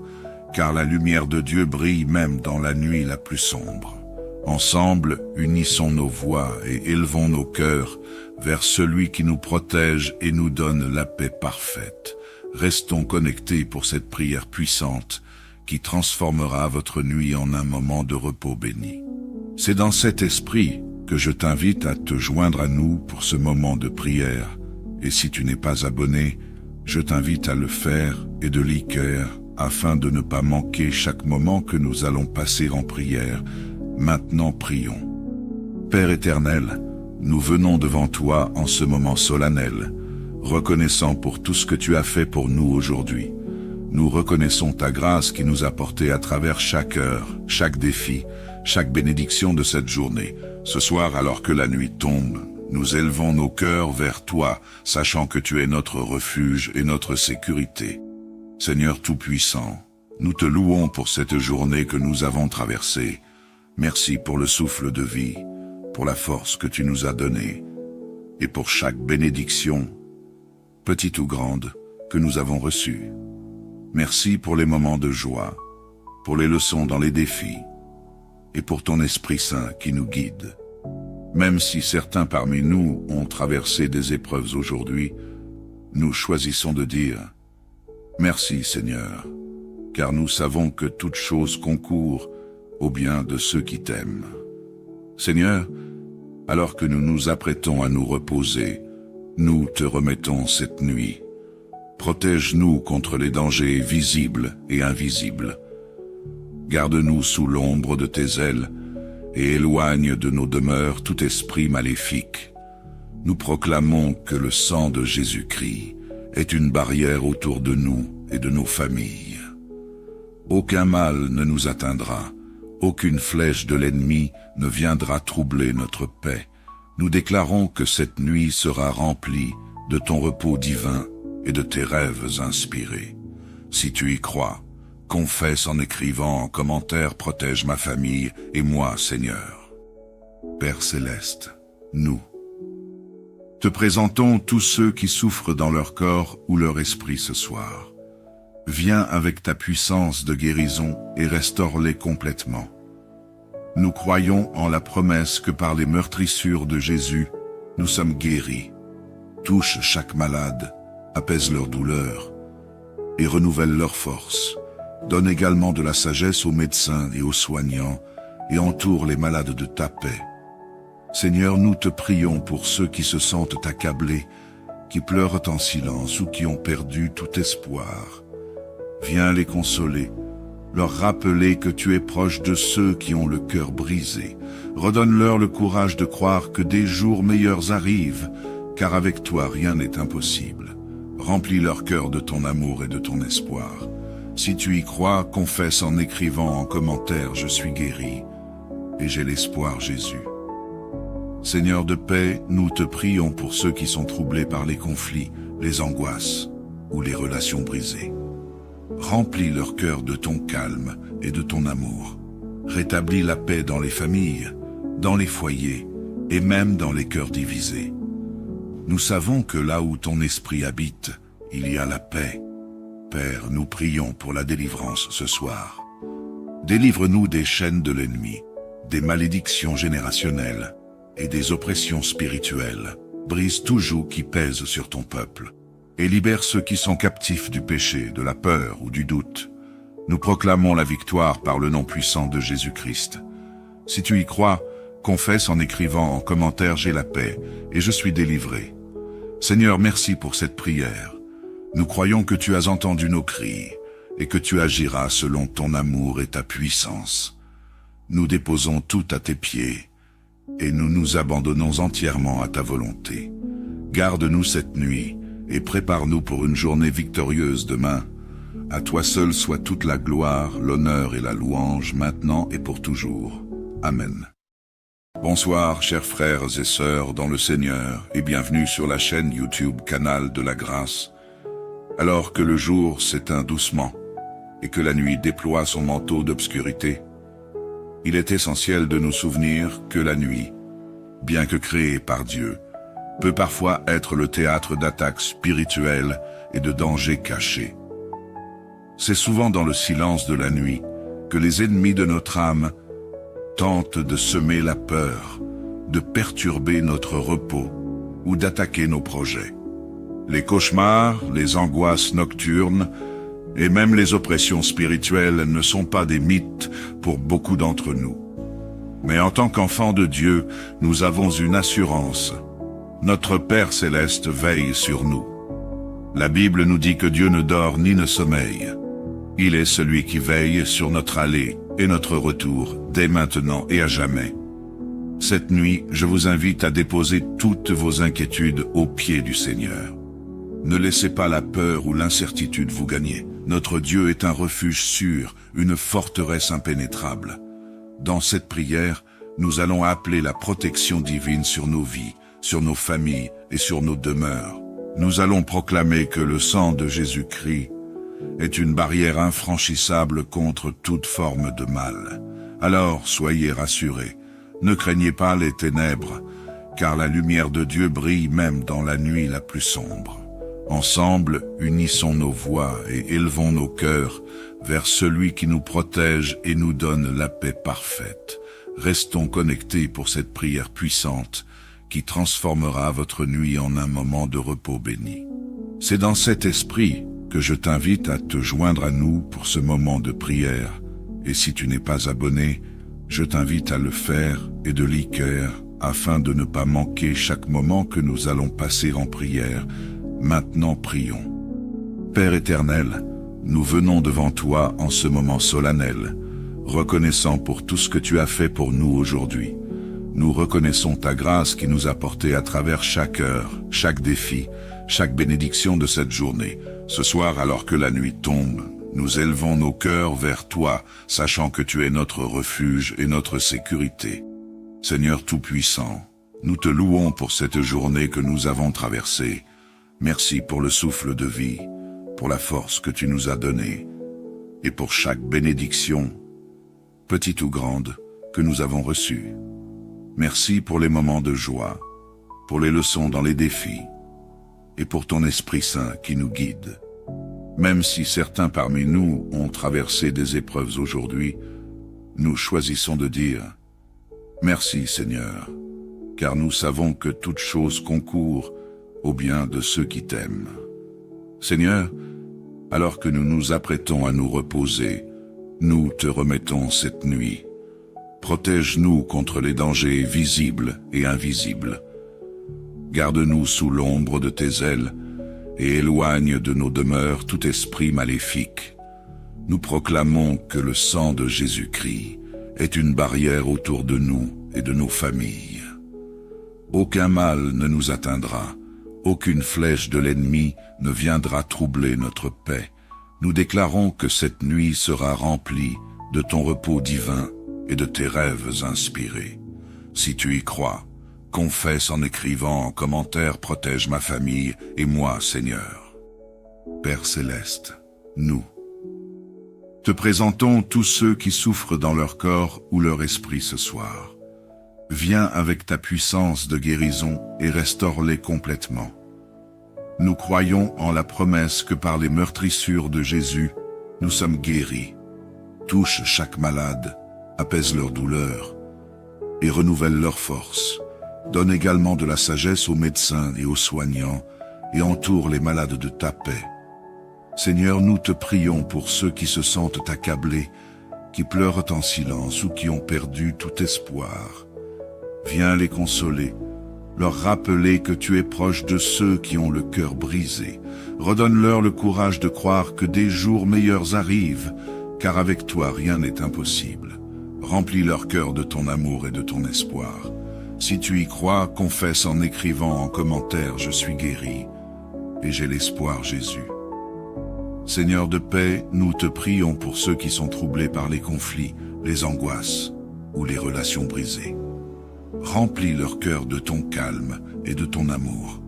car la lumière de Dieu brille même dans la nuit la plus sombre. Ensemble, unissons nos voix et élevons nos cœurs vers celui qui nous protège et nous donne la paix parfaite. Restons connectés pour cette prière puissante qui transformera votre nuit en un moment de repos béni. C'est dans cet esprit que je t'invite à te joindre à nous pour ce moment de prière. Et si tu n'es pas abonné, je t'invite à le faire et de liker afin de ne pas manquer chaque moment que nous allons passer en prière. Maintenant prions. Père éternel, nous venons devant toi en ce moment solennel, reconnaissant pour tout ce que tu as fait pour nous aujourd'hui. Nous reconnaissons ta grâce qui nous a portés à travers chaque heure, chaque défi, chaque bénédiction de cette journée. Ce soir, alors que la nuit tombe, nous élevons nos cœurs vers toi, sachant que tu es notre refuge et notre sécurité. Seigneur Tout-Puissant, nous te louons pour cette journée que nous avons traversée. Merci pour le souffle de vie, pour la force que tu nous as donnée. et pour chaque bénédiction, petite ou grande, que nous avons reçue. Merci pour les moments de joie, pour les leçons dans les défis, et pour ton Esprit Saint qui nous guide. Même si certains parmi nous ont traversé des épreuves aujourd'hui, nous choisissons de dire « Merci Seigneur », car nous savons que toute chose concourt au bien de ceux qui t'aiment. Seigneur, alors que nous nous apprêtons à nous reposer, nous te remettons cette nuit. Protège-nous contre les dangers visibles et invisibles. Garde-nous sous l'ombre de tes ailes et éloigne de nos demeures tout esprit maléfique. Nous proclamons que le sang de Jésus-Christ est une barrière autour de nous et de nos familles. Aucun mal ne nous atteindra, aucune flèche de l'ennemi ne viendra troubler notre paix. Nous déclarons que cette nuit sera remplie de ton repos divin et de tes rêves inspirés. Si tu y crois, confesse en écrivant en commentaire « Protège ma famille et moi, Seigneur ». Père Céleste, nous te présentons tous ceux qui souffrent dans leur corps ou leur esprit ce soir. Viens avec ta puissance de guérison et restaure-les complètement. Nous croyons en la promesse que par les meurtrissures de Jésus, nous sommes guéris. Touche chaque malade, apaise leur douleur et renouvelle leur force. Donne également de la sagesse aux médecins et aux soignants et entoure les malades de ta paix. Seigneur, nous te prions pour ceux qui se sentent accablés, qui pleurent en silence ou qui ont perdu tout espoir. Viens les consoler, leur rappeler que tu es proche de ceux qui ont le cœur brisé. Redonne-leur le courage de croire que des jours meilleurs arrivent, car avec toi rien n'est impossible. Remplis leur cœur de ton amour et de ton espoir. Si tu y crois, confesse en écrivant en commentaire « Je suis guéri et j'ai l'espoir Jésus ». Seigneur de paix, nous te prions pour ceux qui sont troublés par les conflits, les angoisses ou les relations brisées. Remplis leur cœur de ton calme et de ton amour. Rétablis la paix dans les familles, dans les foyers et même dans les cœurs divisés. Nous savons que là où ton esprit habite, il y a la paix. Père, nous prions pour la délivrance ce soir. Délivre-nous des chaînes de l'ennemi, des malédictions générationnelles et des oppressions spirituelles. Brise tout joug qui pèse sur ton peuple et libère ceux qui sont captifs du péché, de la peur ou du doute. Nous proclamons la victoire par le nom puissant de Jésus-Christ. Si tu y crois, confesse en écrivant en commentaire « J'ai la paix et je suis délivré ». Seigneur, merci pour cette prière. Nous croyons que tu as entendu nos cris et que tu agiras selon ton amour et ta puissance. Nous déposons tout à tes pieds et nous nous abandonnons entièrement à ta volonté. Garde-nous cette nuit et prépare-nous pour une journée victorieuse demain. À toi seul soit toute la gloire, l'honneur et la louange, maintenant et pour toujours. Amen. Bonsoir, chers frères et sœurs dans le Seigneur, et bienvenue sur la chaîne YouTube Canal de la Grâce. Alors que le jour s'éteint doucement et que la nuit déploie son manteau d'obscurité, il est essentiel de nous souvenir que la nuit, bien que créée par Dieu, peut parfois être le théâtre d'attaques spirituelles et de dangers cachés. C'est souvent dans le silence de la nuit que les ennemis de notre âme tentent de semer la peur, de perturber notre repos ou d'attaquer nos projets. Les cauchemars, les angoisses nocturnes et même les oppressions spirituelles ne sont pas des mythes pour beaucoup d'entre nous. Mais en tant qu'enfants de Dieu, nous avons une assurance. Notre Père Céleste veille sur nous. La Bible nous dit que Dieu ne dort ni ne sommeille. Il est celui qui veille sur notre aller et notre retour, dès maintenant et à jamais. Cette nuit, je vous invite à déposer toutes vos inquiétudes aux pieds du Seigneur. Ne laissez pas la peur ou l'incertitude vous gagner. Notre Dieu est un refuge sûr, une forteresse impénétrable. Dans cette prière, nous allons appeler la protection divine sur nos vies, sur nos familles et sur nos demeures. Nous allons proclamer que le sang de Jésus-Christ est une barrière infranchissable contre toute forme de mal. Alors, soyez rassurés, ne craignez pas les ténèbres, car la lumière de Dieu brille même dans la nuit la plus sombre. Ensemble, unissons nos voix et élevons nos cœurs vers celui qui nous protège et nous donne la paix parfaite. Restons connectés pour cette prière puissante qui transformera votre nuit en un moment de repos béni. C'est dans cet esprit que je t'invite à te joindre à nous pour ce moment de prière. Et si tu n'es pas abonné, je t'invite à le faire et de liker afin de ne pas manquer chaque moment que nous allons passer en prière. Maintenant prions. Père éternel, nous venons devant toi en ce moment solennel, reconnaissant pour tout ce que tu as fait pour nous aujourd'hui. Nous reconnaissons ta grâce qui nous a portés à travers chaque heure, chaque défi, chaque bénédiction de cette journée. Ce soir, alors que la nuit tombe, nous élevons nos cœurs vers toi, sachant que tu es notre refuge et notre sécurité. Seigneur Tout-Puissant, nous te louons pour cette journée que nous avons traversée. Merci pour le souffle de vie, pour la force que tu nous as donnée, et pour chaque bénédiction, petite ou grande, que nous avons reçue. Merci pour les moments de joie, pour les leçons dans les défis, et pour ton Esprit Saint qui nous guide. Même si certains parmi nous ont traversé des épreuves aujourd'hui, nous choisissons de dire « Merci Seigneur », car nous savons que toute chose concourt au bien de ceux qui t'aiment. Seigneur, alors que nous nous apprêtons à nous reposer, nous te remettons cette nuit. Protège-nous contre les dangers visibles et invisibles. Garde-nous sous l'ombre de tes ailes et éloigne de nos demeures tout esprit maléfique. Nous proclamons que le sang de Jésus-Christ est une barrière autour de nous et de nos familles. Aucun mal ne nous atteindra, aucune flèche de l'ennemi ne viendra troubler notre paix. Nous déclarons que cette nuit sera remplie de ton repos divin et de tes rêves inspirés. Si tu y crois, confesse en écrivant en commentaire « Protège ma famille et moi, Seigneur ». Père Céleste, nous te présentons tous ceux qui souffrent dans leur corps ou leur esprit ce soir. Viens avec ta puissance de guérison et restaure-les complètement. Nous croyons en la promesse que par les meurtrissures de Jésus, nous sommes guéris. Touche chaque malade, apaise leur douleur et renouvelle leur force. Donne également de la sagesse aux médecins et aux soignants et entoure les malades de ta paix. Seigneur, nous te prions pour ceux qui se sentent accablés, qui pleurent en silence ou qui ont perdu tout espoir. Viens les consoler, leur rappeler que tu es proche de ceux qui ont le cœur brisé. Redonne-leur le courage de croire que des jours meilleurs arrivent, car avec toi rien n'est impossible. Remplis leur cœur de ton amour et de ton espoir. Si tu y crois, confesse en écrivant en commentaire « Je suis guéri et j'ai l'espoir Jésus ». Seigneur de paix, nous te prions pour ceux qui sont troublés par les conflits, les angoisses ou les relations brisées. Remplis leur cœur de ton calme et de ton amour.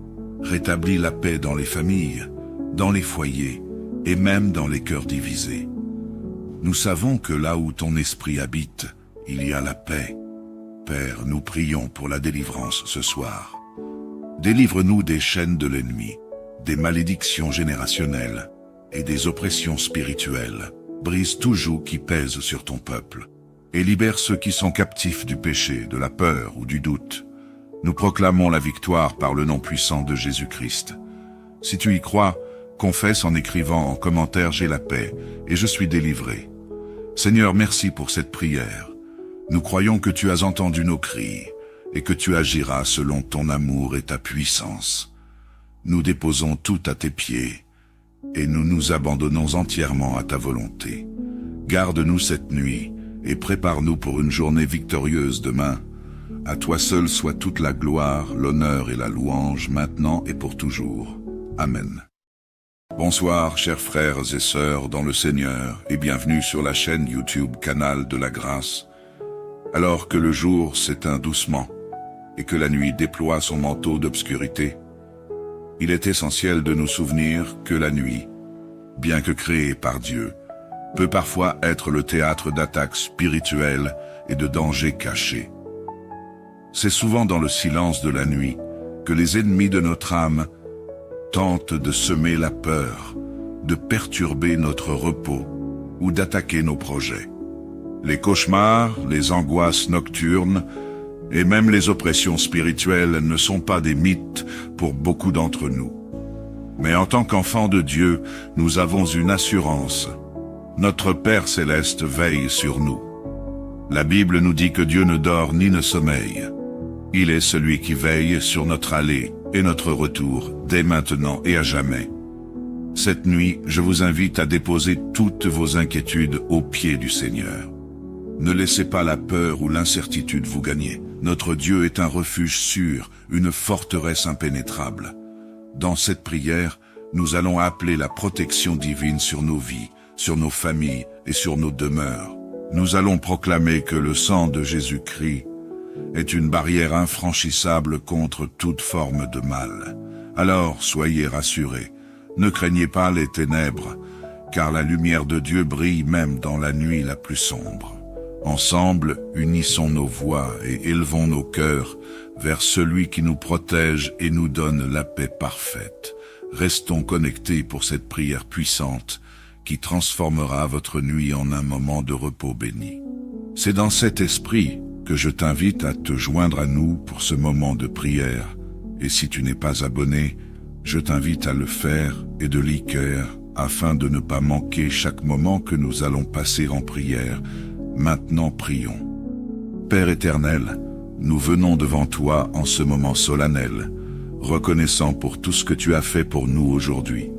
Rétablis la paix dans les familles, dans les foyers et même dans les cœurs divisés. Nous savons que là où ton esprit habite, il y a la paix. Père, nous prions pour la délivrance ce soir. Délivre-nous des chaînes de l'ennemi, des malédictions générationnelles et des oppressions spirituelles. Brise tout joug qui pèse sur ton peuple et libère ceux qui sont captifs du péché, de la peur ou du doute. Nous proclamons la victoire par le nom puissant de Jésus-Christ. Si tu y crois, confesse en écrivant en commentaire « J'ai la paix et je suis délivré ». Seigneur, merci pour cette prière. Nous croyons que tu as entendu nos cris et que tu agiras selon ton amour et ta puissance. Nous déposons tout à tes pieds et nous nous abandonnons entièrement à ta volonté. Garde-nous cette nuit et prépare-nous pour une journée victorieuse demain. À toi seul soit toute la gloire, l'honneur et la louange, maintenant et pour toujours. Amen. Bonsoir, chers frères et sœurs dans le Seigneur, et bienvenue sur la chaîne YouTube Canal de la Grâce. Alors que le jour s'éteint doucement, et que la nuit déploie son manteau d'obscurité, il est essentiel de nous souvenir que la nuit, bien que créée par Dieu, peut parfois être le théâtre d'attaques spirituelles et de dangers cachés. C'est souvent dans le silence de la nuit que les ennemis de notre âme tentent de semer la peur, de perturber notre repos ou d'attaquer nos projets. Les cauchemars, les angoisses nocturnes et même les oppressions spirituelles ne sont pas des mythes pour beaucoup d'entre nous. Mais en tant qu'enfants de Dieu, nous avons une assurance. Notre Père céleste veille sur nous. La Bible nous dit que Dieu ne dort ni ne sommeille. Il est celui qui veille sur notre aller et notre retour, dès maintenant et à jamais. Cette nuit, je vous invite à déposer toutes vos inquiétudes aux pieds du Seigneur. Ne laissez pas la peur ou l'incertitude vous gagner. Notre Dieu est un refuge sûr, une forteresse impénétrable. Dans cette prière, nous allons appeler la protection divine sur nos vies, sur nos familles et sur nos demeures. Nous allons proclamer que le sang de Jésus-Christ est une barrière infranchissable contre toute forme de mal. Alors, soyez rassurés. Ne craignez pas les ténèbres, car la lumière de Dieu brille même dans la nuit la plus sombre. Ensemble, unissons nos voix et élevons nos cœurs vers celui qui nous protège et nous donne la paix parfaite. Restons connectés pour cette prière puissante qui transformera votre nuit en un moment de repos béni. C'est dans cet esprit que je t'invite à te joindre à nous pour ce moment de prière. Et si tu n'es pas abonné, je t'invite à le faire et de l'ICAR afin de ne pas manquer chaque moment que nous allons passer en prière. Maintenant prions. Père éternel, nous venons devant toi en ce moment solennel, reconnaissant pour tout ce que tu as fait pour nous aujourd'hui.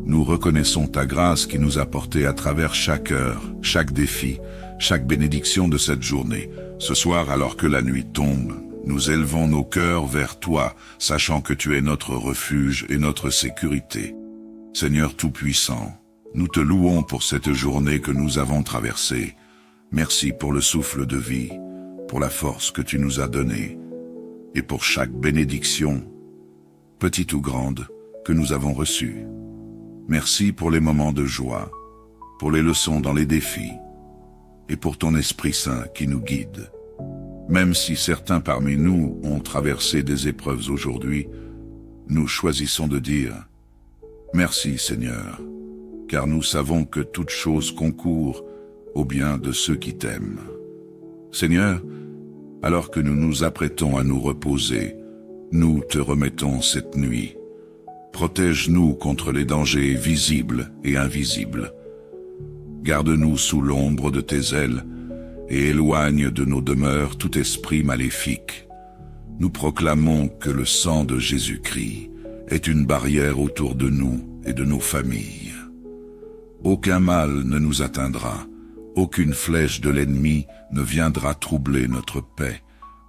Nous reconnaissons ta grâce qui nous a portés à travers chaque heure, chaque défi, chaque bénédiction de cette journée. Ce soir, alors que la nuit tombe, nous élevons nos cœurs vers toi, sachant que tu es notre refuge et notre sécurité. Seigneur Tout-Puissant, nous te louons pour cette journée que nous avons traversée. Merci pour le souffle de vie, pour la force que tu nous as donnée, et pour chaque bénédiction, petite ou grande, que nous avons reçue. Merci pour les moments de joie, pour les leçons dans les défis, et pour ton Esprit Saint qui nous guide. Même si certains parmi nous ont traversé des épreuves aujourd'hui, nous choisissons de dire « Merci Seigneur », car nous savons que toute chose concourt au bien de ceux qui t'aiment. Seigneur, alors que nous nous apprêtons à nous reposer, nous te remettons cette nuit. Protège-nous contre les dangers visibles et invisibles. Garde-nous sous l'ombre de tes ailes et éloigne de nos demeures tout esprit maléfique. Nous proclamons que le sang de Jésus-Christ est une barrière autour de nous et de nos familles. Aucun mal ne nous atteindra. Aucune flèche de l'ennemi ne viendra troubler notre paix.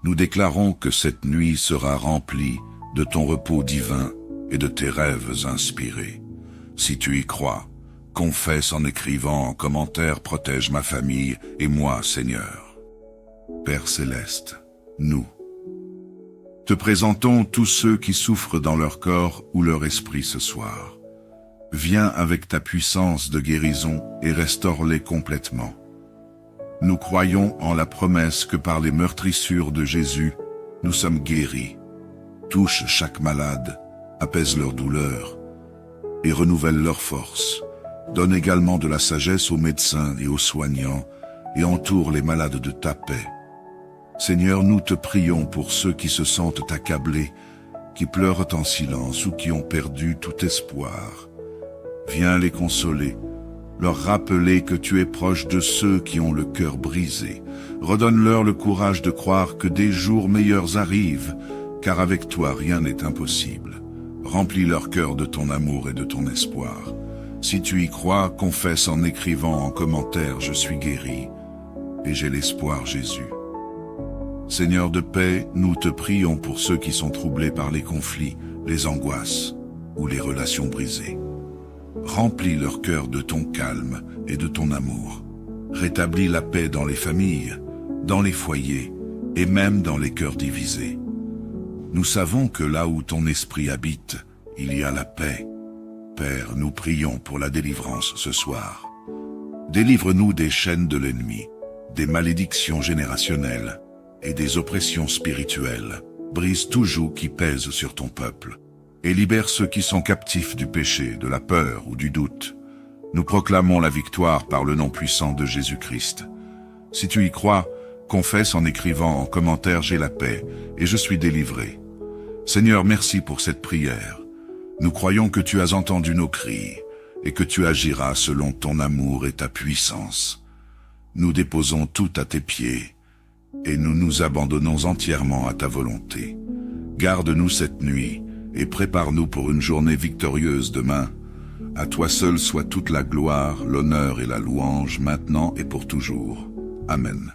Nous déclarons que cette nuit sera remplie de ton repos divin et de tes rêves inspirés. Si tu y crois, confesse en écrivant en commentaire « Protège ma famille et moi, Seigneur ». Père céleste, nous te présentons tous ceux qui souffrent dans leur corps ou leur esprit ce soir. Viens avec ta puissance de guérison et restaure-les complètement. Nous croyons en la promesse que par les meurtrissures de Jésus, nous sommes guéris. Touche chaque malade, apaise leur douleur et renouvelle leur force. Donne également de la sagesse aux médecins et aux soignants et entoure les malades de ta paix. Seigneur, nous te prions pour ceux qui se sentent accablés, qui pleurent en silence ou qui ont perdu tout espoir. Viens les consoler, leur rappeler que tu es proche de ceux qui ont le cœur brisé. Redonne-leur le courage de croire que des jours meilleurs arrivent, car avec toi rien n'est impossible. Remplis leur cœur de ton amour et de ton espoir. Si tu y crois, confesse en écrivant en commentaire « Je suis guéri et j'ai l'espoir Jésus ». Seigneur de paix, nous te prions pour ceux qui sont troublés par les conflits, les angoisses ou les relations brisées. Remplis leur cœur de ton calme et de ton amour. Rétablis la paix dans les familles, dans les foyers et même dans les cœurs divisés. Nous savons que là où ton esprit habite, il y a la paix. Père, nous prions pour la délivrance ce soir. Délivre-nous des chaînes de l'ennemi, des malédictions générationnelles et des oppressions spirituelles. Brise tout joug qui pèse sur ton peuple, et libère ceux qui sont captifs du péché, de la peur ou du doute. Nous proclamons la victoire par le nom puissant de Jésus-Christ. Si tu y crois, confesse en écrivant en commentaire « J'ai la paix et je suis délivré ». Seigneur, merci pour cette prière. Nous croyons que tu as entendu nos cris et que tu agiras selon ton amour et ta puissance. Nous déposons tout à tes pieds et nous nous abandonnons entièrement à ta volonté. Garde-nous cette nuit et prépare-nous pour une journée victorieuse demain. À toi seul soit toute la gloire, l'honneur et la louange maintenant et pour toujours. Amen.